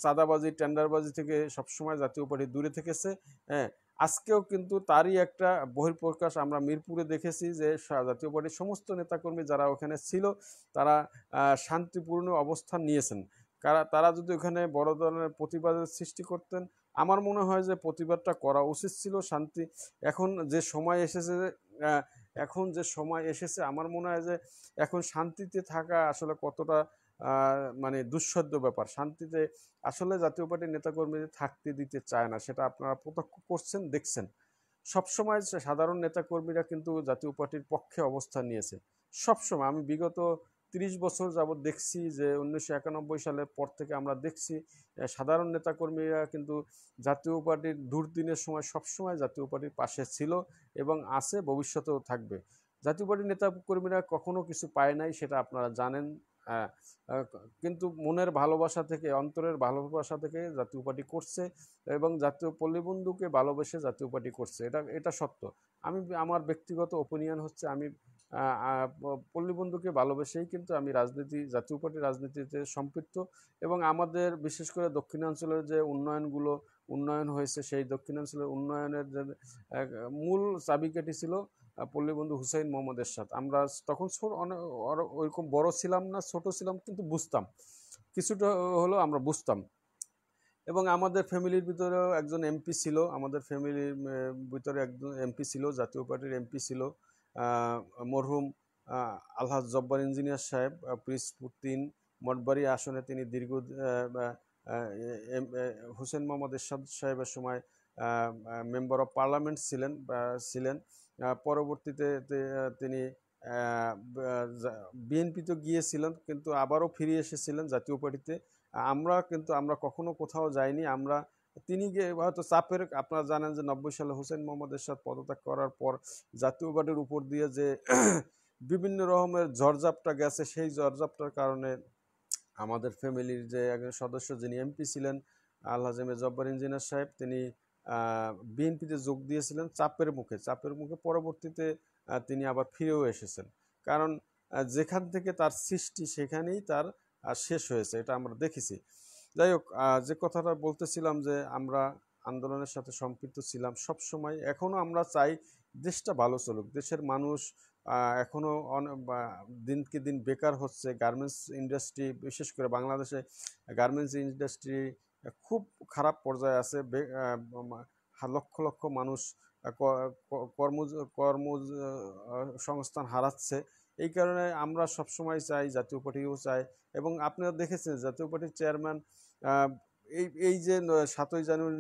Speaker 1: চাঁদাবাজি টেন্ডারবাজি থেকে সবসময় জাতীয় পার্টি দূরে থেকেছে। হ্যাঁ, আজকেও কিন্তু তারই একটা বহিঃপ্রকাশ আমরা মিরপুরে দেখেছি যে জাতীয় পার্টির সমস্ত নেতাকর্মী যারা ওখানে ছিল তারা শান্তিপূর্ণ অবস্থান নিয়েছেন। তারা যদি ওখানে বড় ধরনের প্রতিবাদের সৃষ্টি করতেন, আমার মনে হয় যে প্রতিবাদটা করা উচিত ছিল। শান্তি এখন যে সময় এসেছে, আহ, এখন যে সময় এসেছে আমার মনে হয় যে এখন শান্তিতে থাকা আসলে কতটা মানে দুঃসাধ্য ব্যাপার। শান্তিতে আসলে জাতীয় পার্টির নেতাকর্মীদের থাকতে দিতে চায় না, সেটা আপনারা প্রত্যক্ষ করছেন, দেখছেন। সবসময় সাধারণ নেতাকর্মীরা কিন্তু জাতীয় পার্টির পক্ষে অবস্থান নিয়েছে সবসময়। আমি বিগত 30 বছর যাবৎ দেখছি যে 1991 সালের পর থেকে আমরা দেখছি সাধারণ নেতাকর্মীরা কিন্তু জাতীয় পার্টির দুর্দিনের সময় সবসময় জাতীয় পার্টির পাশে ছিল এবং আছে, ভবিষ্যতেও থাকবে। জাতীয় পার্টির নেতাকর্মীরা কখনো কিছু পায় নাই, সেটা আপনারা জানেন। আহ, আহ, কিন্তু মনের ভালোবাসা থেকে, অন্তরের ভালোবাসা থেকে জাতীয় পার্টি করছে এবং জাতীয় পল্লী বন্ধুকে ভালোবেসে জাতীয় পার্টি করছে, এটা সত্য। আমি আমার ব্যক্তিগত ওপিনিয়ন হচ্ছে আমি পল্লী বন্ধুকে ভালোবেসেই কিন্তু আমি জাতীয় পার্টির রাজনীতিতে সম্পৃক্ত। এবং আমাদের বিশেষ করে দক্ষিণাঞ্চলের যে উন্নয়ন হয়েছে, সেই দক্ষিণাঞ্চলের উন্নয়নের যে মূল চাবিকাঠি ছিল পল্লী বন্ধু হুসাইন মোহাম্মদ এরশাদ। আমরা তখন ওইরকম বড় ছিলাম না, ছোট ছিলাম, কিন্তু বুঝতাম, কিছুটা হলেও আমরা বুঝতাম। এবং আমাদের ফ্যামিলির ভিতরেও একজন এমপি ছিল, আমাদের ফ্যামিলির ভিতরে একজন এমপি ছিল, জাতীয় পার্টির এমপি ছিল, মরহুম আলহাজ জব্বার ইঞ্জিনিয়ার সাহেব, পিরিজপুর 3 মঠবাড়ি আসনে তিনি দীর্ঘ হুসেন মোহাম্মদ এরশাদ সাহেবের সময় মেম্বার অফ পার্লামেন্ট ছিলেন। পরবর্তীতে তিনি বিএনপিতে গিয়েছিলেন, কিন্তু আবারও ফিরে এসেছিলেন জাতীয় পার্টিতে। আমরা কখনো কোথাও যাইনি। তিনি গিয়ে হয়তো চাপের, আপনারা জানেন যে 90 সালে হুসেন মোহাম্মদ এরশাদ পদত্যাগ করার পর জাতীয় পার্টির উপর দিয়ে যে বিভিন্ন রকমের ঝড়ঝাপটা গেছে, সেই ঝড়ঝাপটার কারণে আমাদের ফ্যামিলির যে একজন সদস্য যিনি এমপি ছিলেন আলহাজ এম এ জব্বার ইঞ্জিনিয়ার সাহেব, তিনি বিএনপিতে যোগ দিয়েছিলেন চাপের মুখে। পরবর্তীতে তিনি আবার ফিরেও এসেছেন, কারণ যেখান থেকে তার সৃষ্টি সেখানেই তার শেষ হয়েছে, এটা আমরা দেখেছি। যাই হোক, যে কথাটা বলতেছিলাম যে আমরা আন্দোলনের সাথে সম্পৃক্ত ছিলাম সব সময়, এখনও আমরা চাই দেশটা ভালো চলুক। দেশের মানুষ এখনও দিনকে দিন বেকার হচ্ছে। গার্মেন্টস ইন্ডাস্ট্রি, বিশেষ করে বাংলাদেশে গার্মেন্টস ইন্ডাস্ট্রি খুব খারাপ পর্যায়ে আছে। লক্ষ লক্ষ মানুষ কর্ম কর্ম সংস্থান হারাচ্ছে। এই কারণে আমরা সবসময় চাই, জাতীয় পার্টিও চাই। এবং আপনারা দেখেছেন জাতীয় পার্টির চেয়ারম্যান এই যে 7ই জানুয়ারি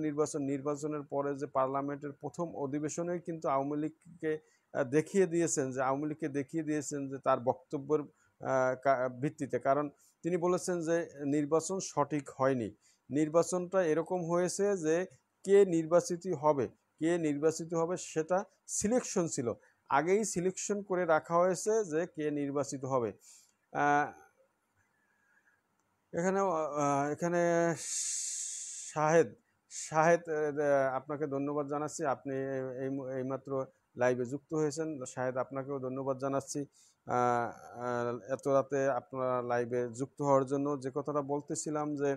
Speaker 1: নির্বাচনের পরে যে পার্লামেন্টের প্রথম অধিবেশনেই কিন্তু আওয়ামী লীগকে দেখিয়ে দিয়েছেন যে তার বক্তব্যের ভিত্তিতে। কারণ তিনি বলেছেন যে নির্বাচন সঠিক হয়নি, নির্বাচনটা এরকম হয়েছে যে কে নির্বাচিত হবে সেটা সিলেকশন ছিল, আগেই সিলেকশন করে রাখা হয়েছে যে কে নির্বাচিত হবে। এখানে শাহেদ শাহেদ আপনাকে ধন্যবাদ জানাচ্ছি, আপনি এইমাত্র লাইভে যুক্ত হয়েছেন। শাহেদ, আপনাকেও ধন্যবাদ জানাচ্ছি এত রাতে আপনারা লাইভে যুক্ত হওয়ার জন্য। যে কথাটা বলতেছিলাম যে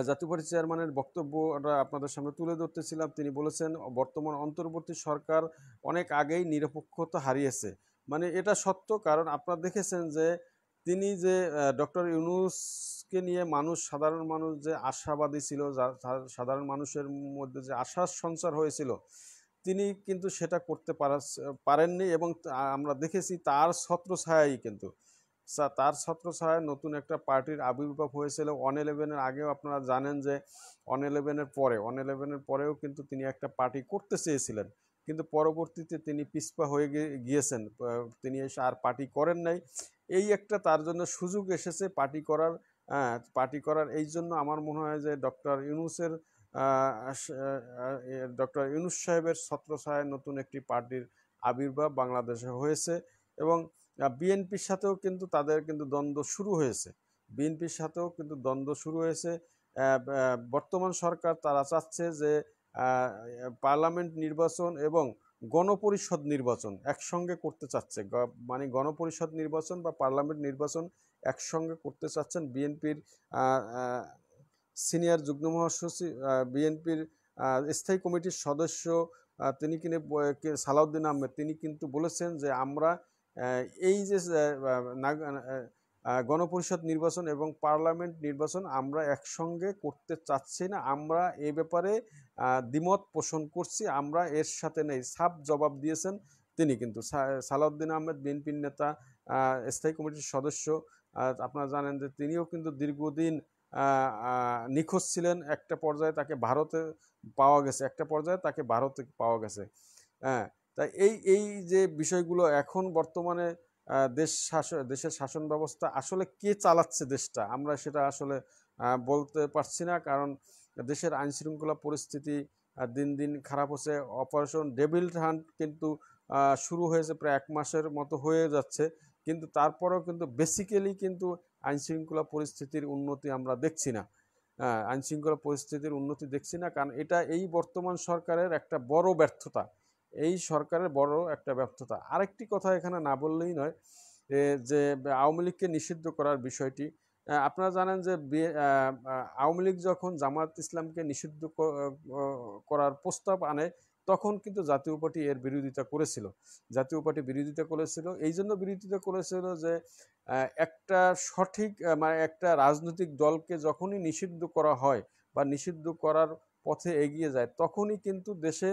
Speaker 1: জাতীয় পার্টি চেয়ারম্যানের বক্তব্যটা আপনাদের সামনে তুলে ধরতেছিলাম। তিনি বলেছেন বর্তমান অন্তর্বর্তী সরকার অনেক আগেই নিরপেক্ষতা হারিয়েছে। মানে এটা সত্য, কারণ আপনারা দেখেছেন যে তিনি যে ডক্টর ইউনূসকে নিয়ে সাধারণ মানুষ যে আশাবাদী ছিল, সাধারণ মানুষের মধ্যে যে আশার সঞ্চার হয়েছিল, তিনি কিন্তু সেটা করতে পারেননি। এবং আমরা দেখেছি তার ছত্রছায়ায় নতুন একটা পার্টির আবির্ভাব হয়েছিল। 111-এর আগেও আপনারা জানেন যে 111-এর পরেও কিন্তু তিনি একটা পার্টি করতে চেয়েছিলেন, কিন্তু পরবর্তীতে তিনি পিছপা হয়ে গিয়েছেন, তিনি এসে আর পার্টি করেন নাই। এই একটা তার জন্য সুযোগ এসেছে পার্টি করার। এই জন্য আমার মনে হয় যে ডক্টর ইউনূস সাহেবের ছত্রছায়ায় নতুন একটি পার্টির আবির্ভাব বাংলাদেশে হয়েছে। এবং বিএনপির সাথেও কিন্তু তাদের কিন্তু দ্বন্দ্ব শুরু হয়েছে। বর্তমান সরকার তারা চাচ্ছে যে পার্লামেন্ট নির্বাচন এবং গণপরিষদ নির্বাচন একসঙ্গে করতে চাচ্ছে, মানে গণপরিষদ নির্বাচন বা পার্লামেন্ট নির্বাচন একসঙ্গে করতে চাচ্ছেন। বিএনপির সিনিয়র যুগ্ম মহাসচিব, বিএনপির স্থায়ী কমিটির সদস্য তিনি সালাউদ্দিন আহমেদ, তিনি কিন্তু বলেছেন যে আমরা এই যে গণপরিষদ নির্বাচন এবং পার্লামেন্ট নির্বাচন আমরা একসঙ্গে করতে চাচ্ছি না, আমরা এ ব্যাপারে দ্বিমত পোষণ করছি, আমরা এর সাথে নেই, সাফ জবাব দিয়েছেন তিনি। কিন্তু সালাউদ্দিন আহমেদ বিএনপির নেতা, স্থায়ী কমিটির সদস্য, আপনারা জানেন যে তিনিও কিন্তু দীর্ঘদিন নিখোঁজ ছিলেন। একটা পর্যায়ে তাকে ভারতে পাওয়া গেছে, একটা পর্যায়ে তাকে ভারতে পাওয়া গেছে। হ্যাঁ, তাই এই যে বিষয়গুলো এখন বর্তমানে দেশের শাসন ব্যবস্থা আসলে কে চালাচ্ছে দেশটা, আমরা সেটা আসলে বলতে পারছি না। কারণ দেশের আইন শৃঙ্খলা পরিস্থিতি দিন দিন খারাপ হচ্ছে। অপারেশন ডেভিল হান্ট কিন্তু শুরু হয়েছে, প্রায় 1 মাসের মতো হয়ে যাচ্ছে, কিন্তু তারপরেও কিন্তু বেসিক্যালি কিন্তু আইন শৃঙ্খলা পরিস্থিতির উন্নতি আমরা দেখছি না। আইন শৃঙ্খলা পরিস্থিতির উন্নতি দেখছি না, কারণ এটা এই বর্তমান সরকারের একটা বড় ব্যর্থতা, এই সরকারের বড় একটা ব্যর্থতা। আরেকটি কথা এখানে না বললেই নয়, যে আওয়ামী লীগকে নিষিদ্ধ করার বিষয়টি। আপনারা জানেন যে আওয়ামী লীগ যখন জামায়াত ইসলামকে নিষিদ্ধ করার প্রস্তাব আনে, তখন কিন্তু জাতীয় পার্টি এর বিরোধিতা করেছিল। জাতীয় পার্টি বিরোধিতা করেছিল, এই জন্য বিরোধিতা করেছিল যে একটা সঠিক মানে একটা রাজনৈতিক দলকে যখনই নিষিদ্ধ করা হয় বা নিষিদ্ধ করার পথে এগিয়ে যায়, তখনই কিন্তু দেশে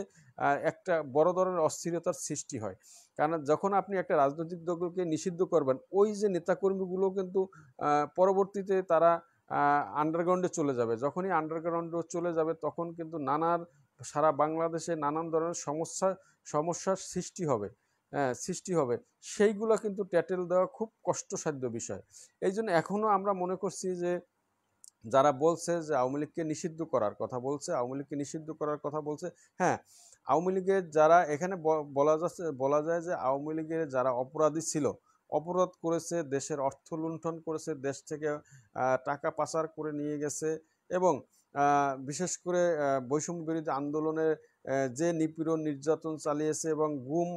Speaker 1: একটা বড় ধরনের অস্থিরতার সৃষ্টি হয়। কারণ যখন আপনি একটা রাজনৈতিক দলকে নিষিদ্ধ করবেন, ওই যে নেতাকর্মীগুলো কিন্তু পরবর্তীতে তারা আন্ডারগ্রাউন্ডে চলে যাবে। যখনই আন্ডারগ্রাউন্ডে চলে যাবে, তখন কিন্তু সারা বাংলাদেশে নানান ধরনের সমস্যার সৃষ্টি হবে। সেইগুলো কিন্তু ট্যাটেল দেওয়া খুব কষ্টসাধ্য বিষয়। এই জন্য এখনও আমরা মনে করছি যে যারা বলছে যে আওয়ামী লীগকে নিষিদ্ধ করার কথা বলছে, হ্যাঁ, আওয়ামী লীগের যারা এখানে বলা যায় যে আওয়ামী লীগের যারা অপরাধী ছিল, অপরাধ করেছে, দেশের অর্থ লুণ্ঠন করেছে, দেশ থেকে টাকা পাচার করে নিয়ে গেছে, এবং বিশেষ করে বৈষম্য বিরোধী আন্দোলনে যে নিপীড়ন নির্যাতন চালিয়েছে এবং গুম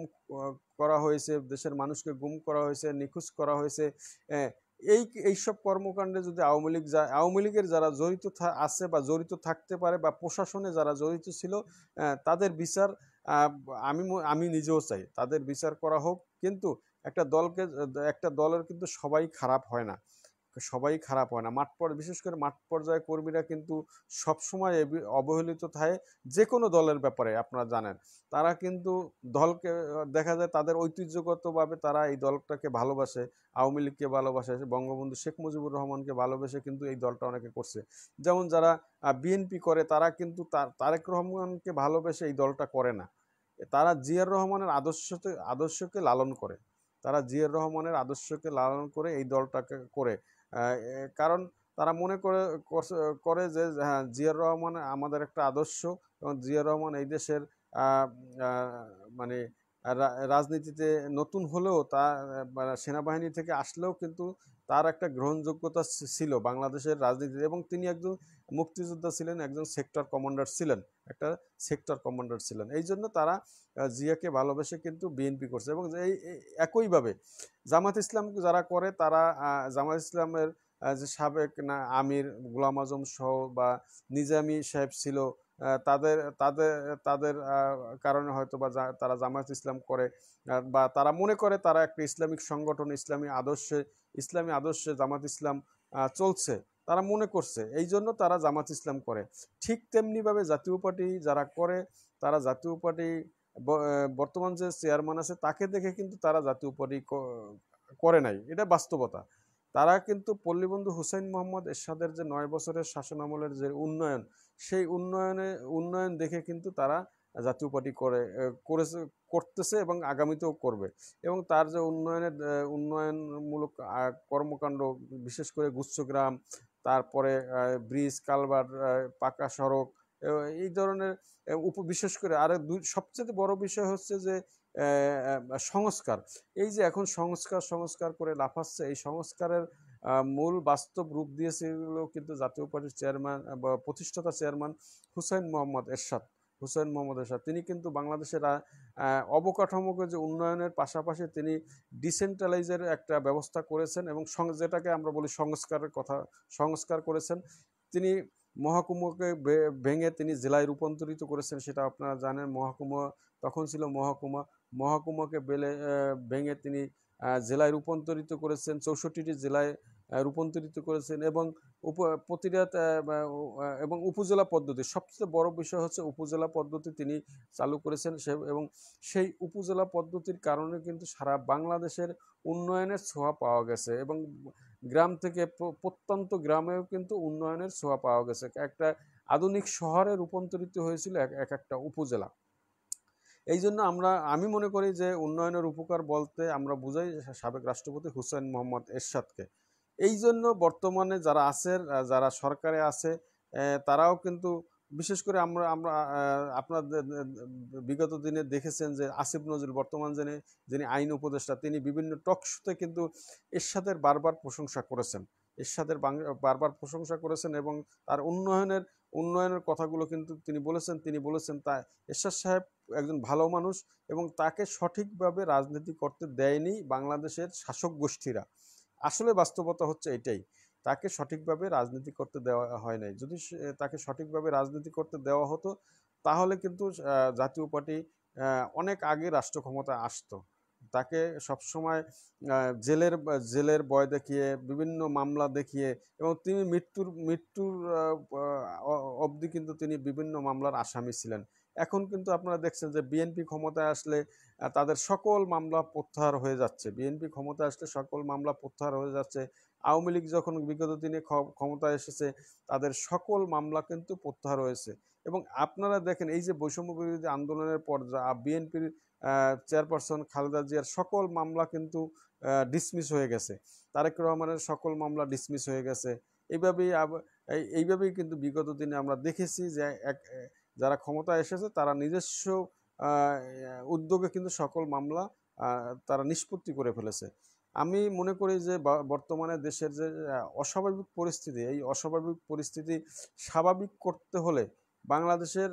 Speaker 1: করা হয়েছে, দেশের মানুষকে গুম করা হয়েছে, নিখোঁজ করা হয়েছে, এইসব কর্মকাণ্ডে যদি আওয়ামী লীগের যারা জড়িত আছে বা জড়িত থাকতে পারে বা প্রশাসনে যারা জড়িত ছিল, তাদের বিচার আমি নিজেও চাই, তাদের বিচার করা হোক। কিন্তু একটা দলের কিন্তু সবাই খারাপ হয় না, বিশেষ করে মাঠ পর্যায়ে কর্মীরা কিন্তু সবসময় অবহেলিত থাকে যে কোনো দলের ব্যাপারে। আপনারা জানেন, তারা কিন্তু দলকে দেখা যায় তাদের ঐতিহ্যগতভাবে তারা এই দলটাকে ভালোবাসে, আওয়ামী লীগকে ভালোবাসে, বঙ্গবন্ধু শেখ মুজিবুর রহমানকে ভালোবেসে কিন্তু এই দলটা অনেকে করছে। যেমন যারা বিএনপি করে, তারা কিন্তু তারেক রহমানকে ভালোবেসে এই দলটা করে না, তারা জিয়ার রহমানের আদর্শকে লালন করে, এই দলটাকে করে। কারণ তারা মনে করে যে হ্যাঁ, জিয়াউর রহমান আমাদের একটা আদর্শ, এবং জিয়াউর রহমান এই দেশের মানে রাজনীতিতে নতুন হলেও সেনাবাহিনী থেকে আসলেও কিন্তু তার একটা গ্রহণযোগ্যতা ছিল বাংলাদেশের রাজনীতিতে, এবং তিনি একজন মুক্তিযোদ্ধা ছিলেন, একজন সেক্টর কমান্ডার ছিলেন। এই জন্য তারা জিয়াকে ভালোবেসে কিন্তু বিএনপি করছে। এবং একইভাবে জামাত ইসলাম যারা করে, তারা জামাত ইসলামের যে সাবেক আমির গোলাম আজম সহ বা নিজামী সাহেব ছিল, তাদের তাদের তাদের কারণে হয়তো বা তারা জামাত ইসলাম করে, বা তারা মনে করে তারা একটা ইসলামিক সংগঠন, ইসলামী আদর্শে জামাত ইসলাম চলছে, তারা মনে করছে, এই জন্য তারা জামাত ইসলাম করে। ঠিক তেমনিভাবে জাতীয় পার্টি যারা করে, তারা জাতীয় পার্টি বর্তমান যে চেয়ারম্যান আছে তাকে দেখে কিন্তু তারা জাতীয় পার্টি করে নাই, এটা বাস্তবতা। তারা কিন্তু পল্লীবন্ধু হুসাইন মোহাম্মদ এরশাদের যে 9 বছরের শাসনামলের যে সেই উন্নয়ন দেখে কিন্তু তারা জাতীয় পার্টি করতেছে এবং আগামীতেও করবে। এবং তার যে উন্নয়নমূলক কর্মকাণ্ড, বিশেষ করে গুচ্ছগ্রাম, তারপরে ব্রিজ, কালভার্ট, পাকা সড়ক, এই ধরনের বিশেষ করে সবচেয়ে বড় বিষয় হচ্ছে যে সংস্কার। এই যে এখন সংস্কার করে লাফাচ্ছে, এই সংস্কারের মূল বাস্তব রূপ দিয়েছিল কিন্তু জাতীয় পার্টির চেয়ারম্যান বা প্রতিষ্ঠাতা চেয়ারম্যান হুসাইন মোহাম্মদ এরশাদ। তিনি কিন্তু বাংলাদেশের অবকাঠামোগত যে উন্নয়নের পাশাপাশি তিনি ডিসেন্ট্রালাইজের একটা ব্যবস্থা করেছেন, এবং যেটাকে আমরা বলি সংস্কার করেছেন। তিনি মহকুমাকে ভেঙে তিনি জেলায় রূপান্তরিত করেছেন, সেটা আপনারা জানেন। তখন ছিল মহকুমা, মহকুমাকে ভেঙে তিনি জেলায় রূপান্তরিত করেছেন, 64টি জেলায় রূপান্তরিত করেছেন, এবং প্রতিটা এবং উপজেলা পদ্ধতি, সবচেয়ে বড় বিষয় হচ্ছে উপজেলা পদ্ধতি তিনি চালু করেছেন। এবং সেই উপজেলা পদ্ধতির কারণে কিন্তু সারা বাংলাদেশের উন্নয়নের ছোঁয়া পাওয়া গেছে, এবং গ্রাম থেকে প্রত্যন্ত গ্রামেও কিন্তু উন্নয়নের ছোঁয়া পাওয়া গেছে। একটা আধুনিক শহরে রূপান্তরিত হয়েছিল এক একটা উপজেলা। এই জন্য আমি মনে করি যে উন্নয়নের উপকার বলতে আমরা বুঝাই সাবেক রাষ্ট্রপতি হুসেইন মোহাম্মদ এরশাদকে। এই জন্য বর্তমানে যারা আছেন, যারা সরকারে আছে, তারাও কিন্তু বিশেষ করে আমরা আমরা আপনার বিগত দিনে দেখেছেন যে আসিফ নজরুল, বর্তমান যিনি আইন উপদেষ্টা, তিনি বিভিন্ন টক শোতে কিন্তু এরশাদের বারবার প্রশংসা করেছেন, এরশাদের বারবার প্রশংসা করেছেন, এবং তার উন্নয়নের কথাগুলো কিন্তু তিনি বলেছেন তা এরশাদ সাহেব একজন ভালো মানুষ, এবং তাকে সঠিকভাবে রাজনীতি করতে দেয়নি বাংলাদেশের শাসক গোষ্ঠীরা। আসলে বাস্তবতা হচ্ছে এটাই, তাকে সঠিকভাবে রাজনীতি করতে দেওয়া হয় নাই। যদি তাকে সঠিকভাবে রাজনীতি করতে দেওয়া হতো, তাহলে কিন্তু জাতীয় পার্টি অনেক আগে রাষ্ট্র ক্ষমতা আসতো। তাকে সবসময় জেলের ভয় দেখিয়ে, বিভিন্ন মামলা দেখিয়ে, এবং তিনি মৃত্যুর অবধি কিন্তু তিনি বিভিন্ন মামলার আসামি ছিলেন। এখন কিন্তু আপনারা দেখছেন যে বিএনপি ক্ষমতায় আসলে তাদের সকল মামলা প্রত্যাহার হয়ে যাচ্ছে, বিএনপি ক্ষমতায় আসলে সকল মামলা প্রত্যাহার হয়ে যাচ্ছে। আওয়ামী লীগ যখন বিগত দিনে ক্ষমতায় এসেছে, তাদের সকল মামলা কিন্তু প্রত্যাহার হয়েছে। এবং আপনারা দেখেন এই যে বৈষম্য বিরোধী আন্দোলনের পর বিএনপির চেয়ারপারসন খালেদা জিয়ার সকল মামলা কিন্তু ডিসমিস হয়ে গেছে, তারেক রহমানের সকল মামলা ডিসমিস হয়ে গেছে। এইভাবেই কিন্তু বিগত দিনে আমরা দেখেছি যে যারা ক্ষমতায় এসেছে তারা নিজস্ব উদ্যোগে কিন্তু সকল মামলা তারা নিষ্পত্তি করে ফেলেছে। আমি মনে করি যে বর্তমানে দেশের যে অস্বাভাবিক পরিস্থিতি, এই অস্বাভাবিক পরিস্থিতি স্বাভাবিক করতে হলে বাংলাদেশের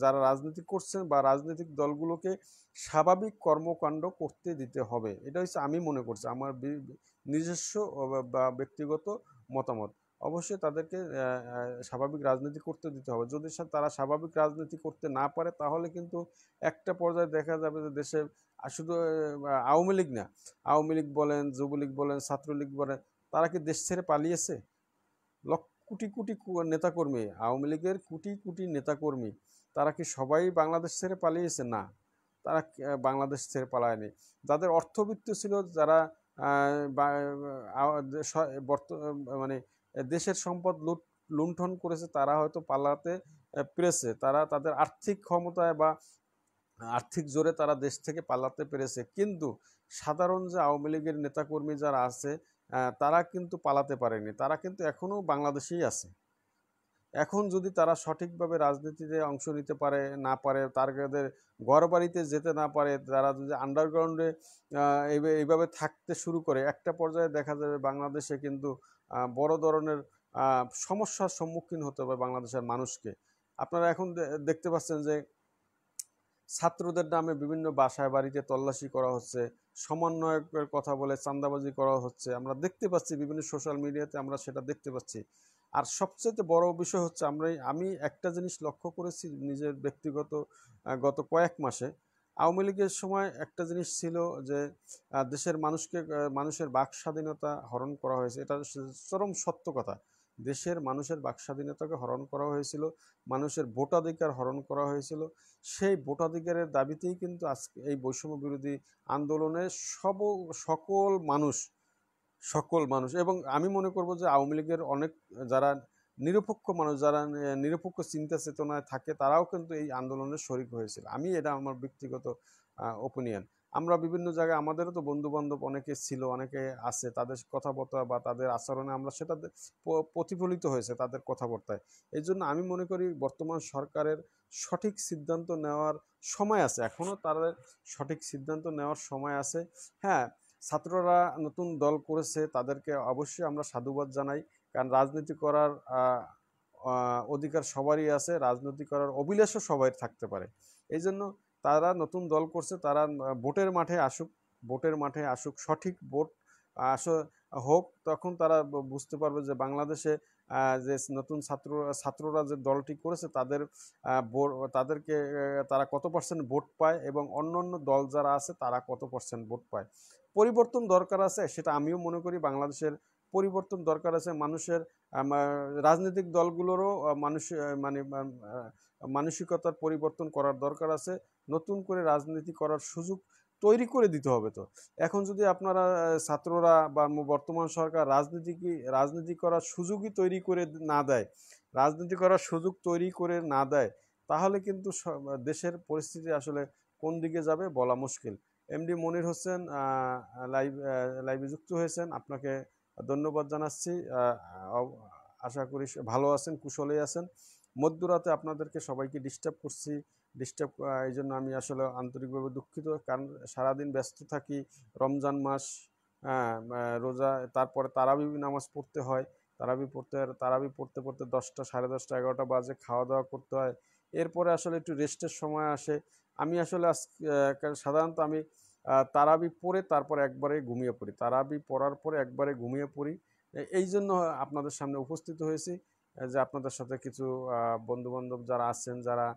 Speaker 1: যারা রাজনীতি করছেন বা রাজনৈতিক দলগুলোকে স্বাভাবিক কর্মকাণ্ড করতে দিতে হবে। এটা হচ্ছে আমি মনে করছি, আমার নিজস্ব বা ব্যক্তিগত মতামত। অবশ্যই তাদেরকে স্বাভাবিক রাজনীতি করতে দিতে হবে। যদি তারা স্বাভাবিক রাজনীতি করতে না পারে, তাহলে কিন্তু একটা পর্যায়ে দেখা যাবে যে দেশে শুধু আওয়ামী লীগ না, আওয়ামী লীগ বলেন, যুবলীগ বলেন, ছাত্রলীগ বলেন, তারা কি দেশ ছেড়ে পালিয়েছে? কোটি কোটি নেতাকর্মী, আওয়ামী লীগের কোটি কোটি নেতাকর্মী, তারা কি সবাই বাংলাদেশ ছেড়ে পালিয়েছে? না, তারা বাংলাদেশ ছেড়ে পালায়নি। যাদের অর্থবিত্ত ছিল, যারা মানে দেশের সম্পদ লুণ্ঠন করেছে, তারা হয়তো পালাতে পেরেছে, তারা তাদের আর্থিক ক্ষমতায় বা আর্থিক জোরে তারা দেশ থেকে পালাতে পেরেছে। কিন্তু সাধারণ যে আওয়ামী লীগের নেতাকর্মী যারা আছে, তারা কিন্তু পালাতে পারেনি, তারা কিন্তু এখনও বাংলাদেশেই আছে। এখন যদি তারা সঠিকভাবে রাজনীতিতে অংশ নিতে না পারে, তাদের ঘর বাড়িতে যেতে না পারে, তারা যদি আন্ডারগ্রাউন্ডে এইভাবে থাকতে শুরু করে, একটা পর্যায়ে দেখা যাবে বাংলাদেশে কিন্তু বড় ধরনের সমস্যার সম্মুখীন হতে হবে বাংলাদেশের মানুষকে। আপনারা এখন দেখতে পাচ্ছেন যে ছাত্রদের নামে বিভিন্ন বাসায় বাড়িতে তল্লাশি করা হচ্ছে, সমন্বয়কের কথা বলে চাঁদাবাজি করা হচ্ছে, আমরা দেখতে পাচ্ছি বিভিন্ন সোশ্যাল মিডিয়াতে, আমরা সেটা দেখতে পাচ্ছি। আর সবচেয়ে বড় বিষয় হচ্ছে আমি একটা জিনিস লক্ষ্য করেছি নিজের ব্যক্তিগত গত কয়েক মাসে, আওয়ামী লীগের সময় একটা জিনিস ছিল যে দেশের মানুষের বাক স্বাধীনতা হরণ করা হয়েছে, এটা চরম সত্য কথা। দেশের মানুষের বাক স্বাধীনতাকে হরণ করা হয়েছিল, মানুষের ভোটাধিকার হরণ করা হয়েছিল। সেই ভোটাধিকারের দাবিতেই কিন্তু আজকে এই বৈষম্য বিরোধী আন্দোলনে সকল মানুষ, এবং আমি মনে করব যে আওয়ামী লীগের অনেক যারা নিরপেক্ষ মানুষ, যারা নিরপেক্ষ চিন্তা চেতনায় থাকে, তারাও কিন্তু এই আন্দোলনের শরিক হয়েছিল। এটা আমার ব্যক্তিগত ওপিনিয়ন। আমরা বিভিন্ন জায়গায়, আমাদেরও তো বন্ধু বান্ধব অনেকে ছিল, অনেকে আছে, তাদের কথাবার্তা বা তাদের আচরণে আমরা সেটা প্রতিফলিত হয়েছে তাদের কথাবার্তায়। এই জন্য আমি মনে করি বর্তমান সরকারের সঠিক সিদ্ধান্ত নেওয়ার সময় আছে, এখনও তাদের সঠিক সিদ্ধান্ত নেওয়ার সময় আছে। হ্যাঁ, ছাত্ররা নতুন দল করেছে, তাদেরকে অবশ্যই আমরা সাধুবাদ জানাই, কারণ রাজনীতি করার অধিকার সবারই আছে, রাজনীতি করার অভিলাষও সবাই থাকতে পারে। এই জন্য তারা নতুন দল করছে, তারা ভোটের মাঠে আসুক, সঠিক ভোট হোক, তখন তারা বুঝতে পারবে যে বাংলাদেশে যে নতুন ছাত্ররা যে দলটি করেছে তাদেরকে তারা কত পার্সেন্ট ভোট পায় এবং অন্য দল যারা আছে তারা কত পার্সেন্ট ভোট পায়। পরিবর্তন দরকার আছে, সেটা আমিও মনে করি। বাংলাদেশের পরিবর্তন দরকার আছে। মানুষের রাজনৈতিক দলগুলোরও মানে মানসিকতার পরিবর্তন করার দরকার আছে। নতুন করে রাজনীতি করার সুযোগ তৈরি করে দিতে হবে। তো এখন যদি আপনারা ছাত্ররা বা বর্তমান সরকার রাজনীতি করার সুযোগই তৈরি করে না দেয়, রাজনীতি করার সুযোগ তৈরি করে না দেয়, তাহলে কিন্তু দেশের পরিস্থিতি আসলে কোন দিকে যাবে বলা মুশকিল। এমডি মনির হোসেন লাইভে যুক্ত হয়েছেন, আপনাকে ধন্যবাদ জানাচ্ছি। আশা করি ভালো আছেন, কুশলেই আছেন। মধ্যরাতে আপনাদেরকে সবাইকে ডিস্টার্ব এই জন্য আমি আসলে আন্তরিকভাবে দুঃখিত, কারণ সারাদিন ব্যস্ত থাকি। রমজান মাস, রোজা, তারপরে তারাবি নামাজ পড়তে হয়। তারাবি পড়তে পড়তে 10টা, 10:30, 11টা বাজে, খাওয়া দাওয়া করতে হয়। এরপরে আসলে একটু রেস্টের সময় আসে। আমি আসলে সাধারণত আমি তারাবি পড়ে তারপর একবারে ঘুমিয়ে পড়ি, তারাবি পড়ার পরে একবারে ঘুমিয়ে পড়ি। এই জন্য আপনাদের সামনে উপস্থিত হয়েছি, যে আপনাদের সাথে কিছু বন্ধুবান্ধব যারা আছেন, যারা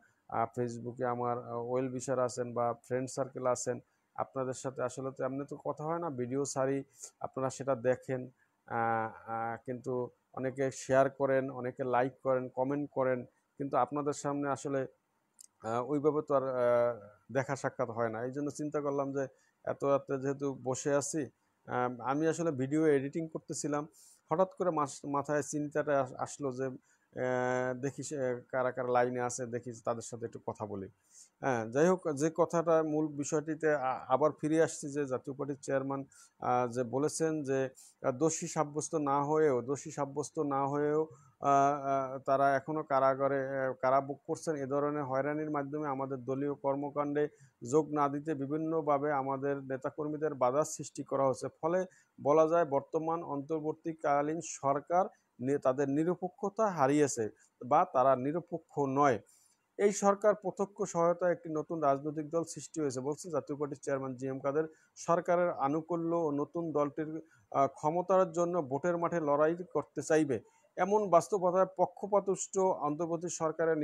Speaker 1: ফেসবুকে আমার ওয়েল বিশার আছেন বা ফ্রেন্ড সার্কেল আছেন, আপনাদের সাথে আসলে তো এমনি তো কথা হয় না, ভিডিও ছাড়ি, আপনারা সেটা দেখেন, কিন্তু অনেকে শেয়ার করেন, অনেকে লাইক করেন, কমেন্ট করেন, কিন্তু আপনাদের সামনে আসলে ওইভাবে তো আর দেখা সাক্ষাৎ হয় না। এই জন্য চিন্তা করলাম যে এত রাত্রে যেহেতু বসে আছি, আমি আসলে ভিডিও এডিটিং করতেছিলাম, হঠাৎ করে মাথায় চিন্তাটা আসলো যে দেখি কারা কারা লাইনে আছে, দেখি তাদের সাথে একটু কথা বলি। হ্যাঁ, যাই হোক, যে কথাটা মূল বিষয়টিতে আবার ফিরে আসছি, যে জাতীয় পার্টির চেয়ারম্যান যে বলেছেন যে দোষী সাব্যস্ত না হয়েও তারা এখনো কারাভোগ করছেন। এ ধরনের হয়রানির মাধ্যমে আমাদের দলীয় কর্মকাণ্ডে যোগ না দিতে বিভিন্নভাবে আমাদের নেতাকর্মীদের বাধার সৃষ্টি করা হচ্ছে। ফলে বলা যায় বর্তমান অন্তর্বর্তীকালীন সরকার তাদের নিরপেক্ষতা হারিয়েছে বা তারা নিরপেক্ষ নয়। এই সরকার প্রত্যক্ষ সহায়তায় একটি নতুন রাজনৈতিক দল সৃষ্টি হয়েছে, বলছে জাতীয় পার্টির চেয়ারম্যান জি এম কাদের। সরকারের আনুকূল্য ও নতুন দলটির ক্ষমতার জন্য ভোটের মাঠে লড়াই করতে চাইবে, এমন বাস্তবতায় পক্ষপাতদুষ্ট অন্তর্বর্তী সরকারের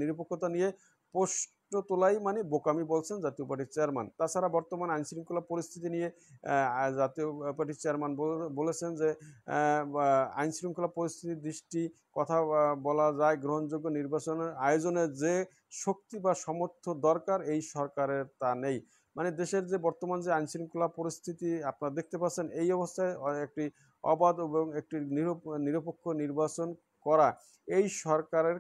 Speaker 1: নিরপেক্ষতা নিয়ে প্রশ্ন তোলাই মানে বোকামি, বলছেন জাতীয় পার্টির চেয়ারম্যান। তাছাড়া বর্তমান আইনশৃঙ্খলা পরিস্থিতি নিয়ে জাতীয় পার্টির চেয়ারম্যান বলেছেন যে আইনশৃঙ্খলা পরিস্থিতির কথা বলা যায়, গ্রহণযোগ্য নির্বাচনের আয়োজনে যে শক্তি বা সামর্থ্য দরকার এই সরকারের তা নেই। মানে দেশের যে বর্তমান যে আইনশৃঙ্খলা পরিস্থিতি আপনারা দেখতে পাচ্ছেন, এই অবস্থায় একটি অবাধ এবং একটি নিরপেক্ষ নির্বাচন করা এই সরকারের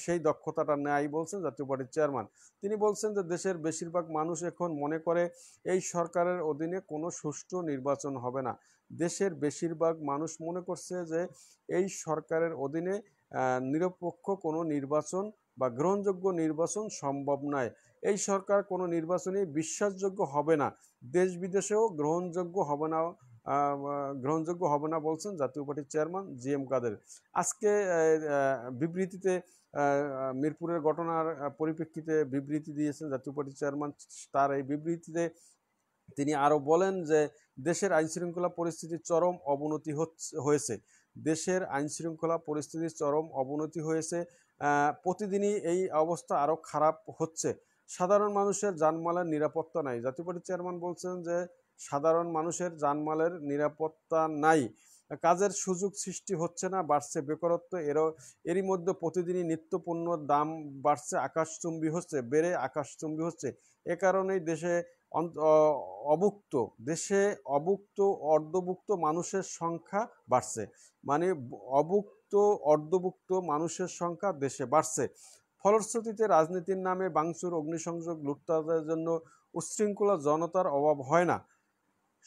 Speaker 1: সেই দক্ষতাটা নেই, বলছেন জাতীয় পার্টির চেয়ারম্যান। তিনি বলছেন যে দেশের বেশিরভাগ মানুষ এখন মনে করে এই সরকারের অধীনে কোনো সুষ্ঠু নির্বাচন হবে না। দেশের বেশিরভাগ মানুষ মনে করছে যে এই সরকারের অধীনে নিরপেক্ষ কোনো নির্বাচন বা গ্রহণযোগ্য নির্বাচন সম্ভব নয়। এই সরকার কোনো নির্বাচনই বিশ্বাসযোগ্য হবে না, দেশ বিদেশেও গ্রহণযোগ্য হবে না, বলছেন জাতীয় পার্টির চেয়ারম্যান জি এম কাদের। আজকে বিবৃতিতে মিরপুরের ঘটনার পরিপ্রেক্ষিতে বিবৃতি দিয়েছেন জাতীয় পার্টির চেয়ারম্যান। তার এই বিবৃতিতে তিনি আরও বলেন যে দেশের আইনশৃঙ্খলা পরিস্থিতির চরম অবনতি হয়েছে। দেশের আইনশৃঙ্খলা পরিস্থিতির চরম অবনতি হয়েছে, প্রতিদিনই এই অবস্থা আরও খারাপ হচ্ছে। সাধারণ মানুষের জানমালের নিরাপত্তা নাই। জাতীয় পার্টির চেয়ারম্যান বলছেন যে সাধারণ মানুষের জানমালের নিরাপত্তা নাই, কাজের সুযোগ সৃষ্টি হচ্ছে না, বাড়ছে বেকারত্ব। এরই মধ্যে প্রতিদিনই নিত্যপণ্যর দাম বেড়ে আকাশচুম্বী হচ্ছে। এ কারণেই দেশে অভুক্ত অর্ধভুক্ত মানুষের সংখ্যা বাড়ছে, মানে অর্ধভুক্ত মানুষের সংখ্যা দেশে বাড়ছে। ফলশ্রুতিতে রাজনীতির নামে ভাঙচুর, অগ্নিসংযোগ, লুটতরাজের জন্য উচ্ছৃঙ্খলা জনতার অভাব হয় না।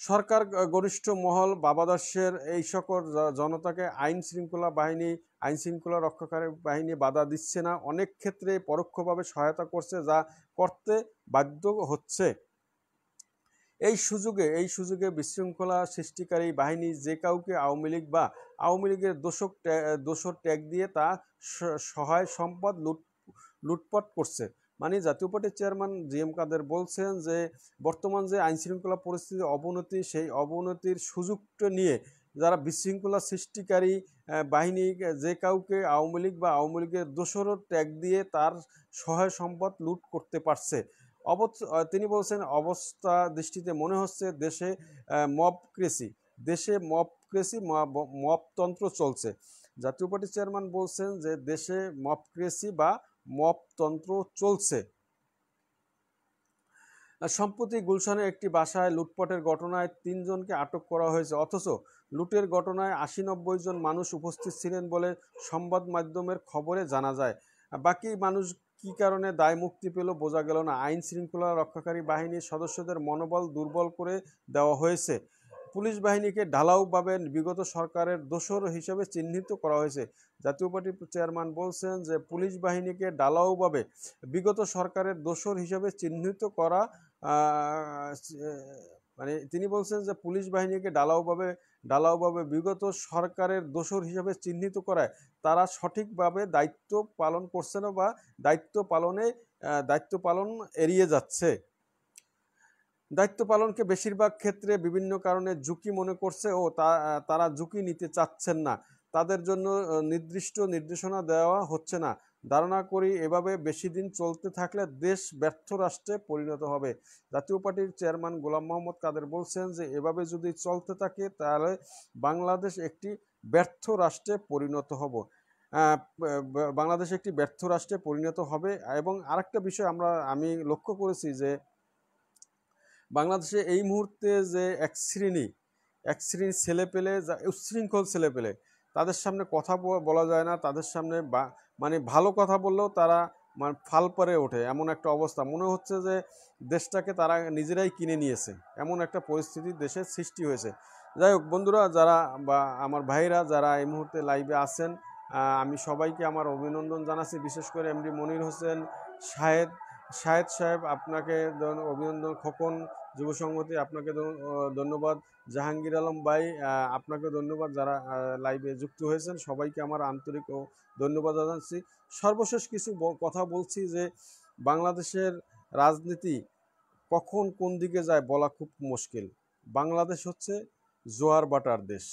Speaker 1: সরকার গরিষ্ঠ মহল বাবাদাসের এই সকল জনতাকে আইন শৃঙ্খলা রক্ষাকারী বাহিনী বাধা দিচ্ছে না, অনেক ক্ষেত্রে পরোক্ষভাবে সহায়তা করছে, যা করতে বাধ্য হচ্ছে। এই সুযোগে বিশৃঙ্খলা সৃষ্টিকারী বাহিনী যে কাউকে আওয়ামী লীগের দোষর ট্যাগ দিয়ে তা সহায় সম্পদ লুটপাট করছে। মানে জাতীয় পার্টির চেয়ারম্যান জি এম কাদের বলছেন যে বর্তমান যে আইনশৃঙ্খলা পরিস্থিতির অবনতি, সেই অবনতির সুযোগটা নিয়ে যারা বিশৃঙ্খলা সৃষ্টিকারী বাহিনী যে কাউকে আওয়ামী লীগ বা আওয়ামী লীগের দোসরও ট্যাগ দিয়ে তার সহায় সম্পদ লুট করতে পারছে। তিনি বলছেন অবস্থা দৃষ্টিতে মনে হচ্ছে দেশে মবক্রেসি মবতন্ত্র চলছে। জাতীয় পার্টির চেয়ারম্যান বলছেন যে দেশে মবক্রেসি বা মবতন্ত্র চলছে। সম্প্রতি গুলশানের একটি বাসায় লুটপাটের ঘটনায় 3 জনকে আটক করা হয়েছে, অথচ লুটের ঘটনায় 80-90 জন মানুষ উপস্থিত ছিলেন বলে সংবাদ মাধ্যমের খবরে জানা যায়। বাকি মানুষ কী কারণে দায় মুক্তি পেল বোঝা গেল না। আইন শৃঙ্খলা রক্ষাকারী বাহিনীর সদস্যদের মনোবল দুর্বল করে দেওয়া হয়েছে। পুলিশ বাহিনীকে ঢালাওভাবে বিগত সরকারের দোসর হিসেবে চিহ্নিত করা হয়েছে। জাতীয় পার্টির চেয়ারম্যান বলছেন যে পুলিশ বাহিনীকে ঢালাওভাবে বিগত সরকারের দোসর হিসেবে চিহ্নিত করা মানে তিনি বলছেন যে পুলিশ বাহিনীকে ঢালাওভাবে বিগত সরকারের দোসর হিসেবে চিহ্নিত করায় তারা সঠিকভাবে দায়িত্ব পালন করছে না বা দায়িত্ব পালন এড়িয়ে যাচ্ছে। দায়িত্ব পালনকে বেশিরভাগ ক্ষেত্রে বিভিন্ন কারণে ঝুঁকি মনে করছে ও তারা ঝুঁকি নিতে চাচ্ছেন না। তাদের জন্য নির্দিষ্ট নির্দেশনা দেওয়া হচ্ছে না। ধারণা করি এভাবে বেশি দিন চলতে থাকলে দেশ ব্যর্থ রাষ্ট্রে পরিণত হবে। জাতীয় পার্টির চেয়ারম্যান গোলাম মোহাম্মদ কাদের বলছেন যে এভাবে যদি চলতে থাকে তাহলে বাংলাদেশ একটি ব্যর্থ রাষ্ট্রে পরিণত হবে। বাংলাদেশ একটি ব্যর্থ রাষ্ট্রে পরিণত হবে। এবং আরেকটা বিষয় আমি লক্ষ্য করেছি যে বাংলাদেশে এই মুহূর্তে যে এক শ্রেণী ছেলেপেলে, উচ্ছৃঙ্খল ছেলেপেলে, তাদের সামনে কথা বলা যায় না, তাদের সামনে মানে ভালো কথা বললেও তারা মানে ফাল পারে ওঠে, এমন একটা অবস্থা। মনে হচ্ছে যে দেশটাকে তারা নিজেরাই কিনে নিয়েছে, এমন একটা পরিস্থিতি দেশের সৃষ্টি হয়েছে। যাই হোক বন্ধুরা, যারা বা আমার ভাইরা যারা এই মুহূর্তে লাইভে আছেন, আমি সবাইকে আমার অভিনন্দন জানাচ্ছি। বিশেষ করে এমডি মনির হোসেন, শাহেদ সাহেব, আপনাকে অভিনন্দন। খোকন যুব সংহতি, আপনাকে ধন্যবাদ। জাহাঙ্গীর আলম ভাই, আপনাকে ধন্যবাদ। যারা লাইভে যুক্ত হয়েছেন সবাইকে আমার আন্তরিক ও ধন্যবাদ জানাচ্ছি। সর্বশেষ কিছু কথা বলছি যে বাংলাদেশের রাজনীতি কখন কোন দিকে যায় বলা খুব মুশকিল। বাংলাদেশ হচ্ছে জোয়ার বাটার দেশ।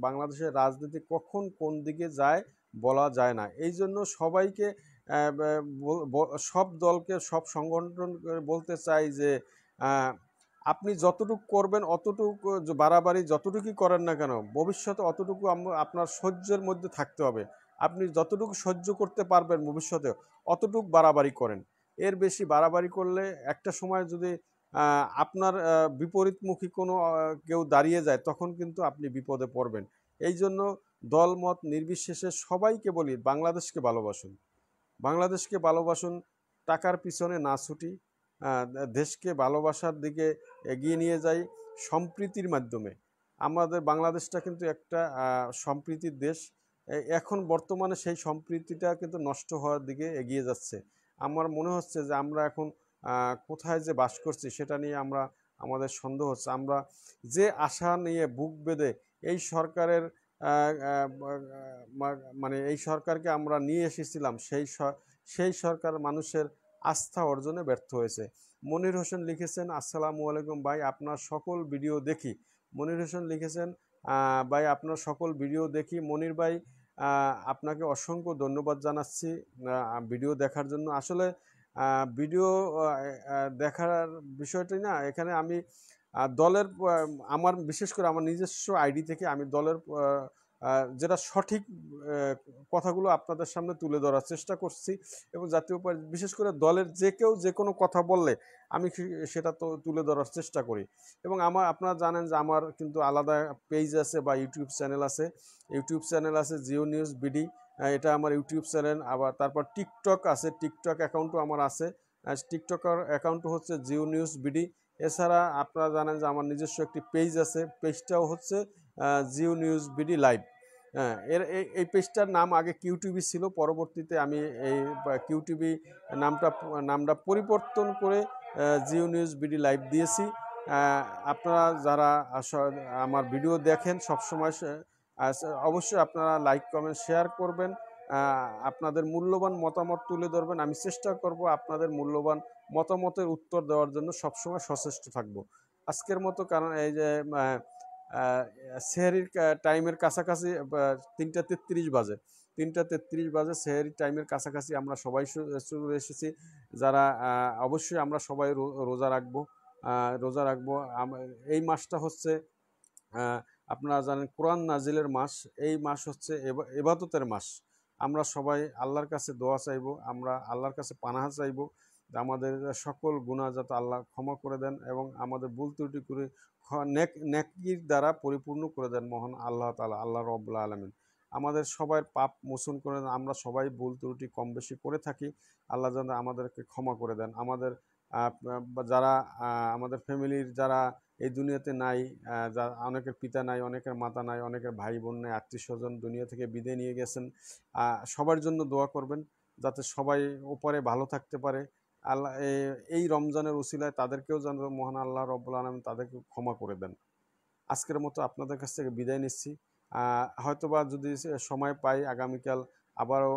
Speaker 1: বাংলাদেশের রাজনীতি কখন কোন দিকে যায় বলা যায় না। এই জন্য সবাইকে সব দলকে, সব সংগঠন বলতে চাই যে আপনি যতটুকু করবেন অতটুকু বাড়াবাড়ি যতটুকুই করেন না কেন, ভবিষ্যতে অতটুকু আপনার সহ্যের মধ্যে থাকতে হবে। আপনি যতটুকু সহ্য করতে পারবেন ভবিষ্যতে অতটুকু বাড়াবাড়ি করেন। এর বেশি বাড়াবাড়ি করলে একটা সময় যদি আপনার বিপরীতমুখী কোনো কেউ দাঁড়িয়ে যায় তখন কিন্তু আপনি বিপদে পড়বেন। এই জন্য দলমত নির্বিশেষে সবাইকে বলি বাংলাদেশকে ভালোবাসুন, টাকার পিছনে না ছুটি, দেশকে ভালোবাসার দিকে এগিয়ে নিয়ে যাই সম্প্রীতির মাধ্যমে। আমাদের বাংলাদেশটা কিন্তু একটা সম্প্রীতির দেশ। এখন বর্তমানে সেই সম্প্রীতিটা কিন্তু নষ্ট হওয়ার দিকে এগিয়ে যাচ্ছে। আমার মনে হচ্ছে যে আমরা এখন কোথায় যে বাস করছি সেটা নিয়ে আমাদের সন্দেহ হচ্ছে। আমরা যে আশা নিয়ে বুক বেঁধে এই সরকারের মানে এই সরকারকে আমরা নিয়ে এসেছিলাম, সেই সরকার মানুষের আস্থা অর্জনে ব্যর্থ হয়েছে। মনির হোসেন লিখেছেন, আসসালামু আলাইকুম ভাই, আপনার সকল ভিডিও দেখি। মনির হোসেন লিখেছেন, ভাই আপনার সকল ভিডিও দেখি। মনির ভাই, আপনাকে অসংখ্য ধন্যবাদ জানাচ্ছি ভিডিও দেখার জন্য। আসলে ভিডিও দেখার বিষয়টি না, এখানে আমি দলের বিশেষ করে আমার নিজস্ব আইডি থেকে আমি দলের যেটা সঠিক কথাগুলো আপনাদের সামনে তুলে ধরার চেষ্টা করছি। এবং বিশেষ করে দলের যে কেউ যে কোনো কথা বললে আমি সেটা তো তুলে ধরার চেষ্টা করি। এবং আপনারা জানেন যে আমার কিন্তু আলাদা পেজ আছে বা ইউটিউব চ্যানেল আছে জিও নিউজ বিডি, এটা আমার ইউটিউব চ্যানেল। আবার তারপর টিকটক আছে, টিকটক অ্যাকাউন্টও আমার আছে। টিকটকার অ্যাকাউন্টও হচ্ছে জিও নিউজ বিডি। এছাড়া আপনারা জানেন যে আমার নিজস্ব একটি পেজ আছে, পেজটাও হচ্ছে জিও নিউজ বিডি লাইভ। হ্যাঁ, এই পেজটার নাম আগে কিউটিভি ছিল, পরবর্তীতে আমি এই কিউটিভি নামটা পরিবর্তন করে জিও নিউজ বিডি লাইভ দিয়েছি। আপনারা যারা আমার ভিডিও দেখেন সবসময় অবশ্যই আপনারা লাইক কমেন্ট শেয়ার করবেন, আপনাদের মূল্যবান মতামত তুলে ধরবেন। আমি চেষ্টা করব আপনাদের মূল্যবান মতামতের উত্তর দেওয়ার জন্য সবসময় সচেষ্ট থাকব। আজকের মতো, কারণ এই যে সেহরির টাইমের কাছাকাছি 3টা 33 বাজে, 3টা 33 বাজে, সেহরির টাইমের কাছাকাছি আমরা সবাই চলে এসেছি। যারা অবশ্যই আমরা সবাই রোজা রাখবো, রোজা রাখবো। এই মাসটা হচ্ছে আহ, আপনারা জানেন কোরআন নাজিলের মাস। এই মাস হচ্ছে এবাদতের মাস। আমরা সবাই আল্লাহর কাছে দোয়া চাইবো, আমরা আল্লাহর কাছে পানাহা চাইবো যে আমাদের সকল গুনাহ যাতে আল্লাহ ক্ষমা করে দেন এবং আমাদের ভুল ত্রুটি করে নেকির দ্বারা পরিপূর্ণ করে দেন মহান আল্লাহ তাআলা, আল্লাহ রাব্বুল আলামিন। আমাদের সবার পাপ মোচন করে দেন। আমরা সবাই ভুল ত্রুটি কম বেশি করে থাকি, আল্লাহ যেন আমাদেরকে ক্ষমা করে দেন। আমাদের যারা আমাদের ফ্যামিলির যারা এই দুনিয়াতে নাই, অনেকের পিতা নাই, অনেকের মাতা নাই, অনেকের ভাই বোন নাই, আত্মীয় স্বজন দুনিয়া থেকে বিদায় নিয়ে গেছেন, সবার জন্য দোয়া করবেন যাতে সবাই ওপরে ভালো থাকতে পারে। আল্লাহ এই রমজানের উসিলায় তাদেরকেও যেন মহান আল্লাহ রব্বুল আলামিন তাদেরকে ক্ষমা করে দেন। আজকের মতো আপনাদের কাছ থেকে বিদায় নিচ্ছি। হয়তোবা যদি সময় পাই আগামীকাল আবারও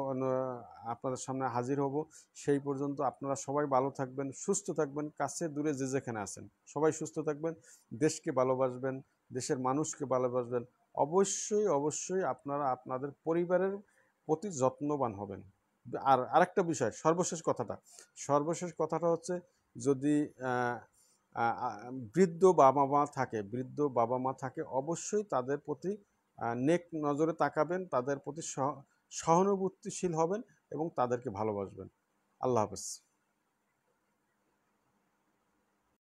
Speaker 1: আপনাদের সামনে হাজির হব। সেই পর্যন্ত আপনারা সবাই ভালো থাকবেন, সুস্থ থাকবেন, কাছে দূরে যে যেখানে আছেন সবাই সুস্থ থাকবেন, দেশকে ভালোবাসবেন, দেশের মানুষকে ভালোবাসবেন। অবশ্যই অবশ্যই আপনারা আপনাদের পরিবারের প্রতি যত্নবান হবেন। আর আরেকটা বিষয়, সর্বশেষ কথাটা হচ্ছে, যদি বৃদ্ধ বাবা মা থাকে, অবশ্যই তাদের প্রতি নেক নজরে তাকাবেন, তাদের প্রতি সহানুভূতিশীল হবেন এবং তাদেরকে ভালোবাসবেন। আল্লাহ হাফেজ।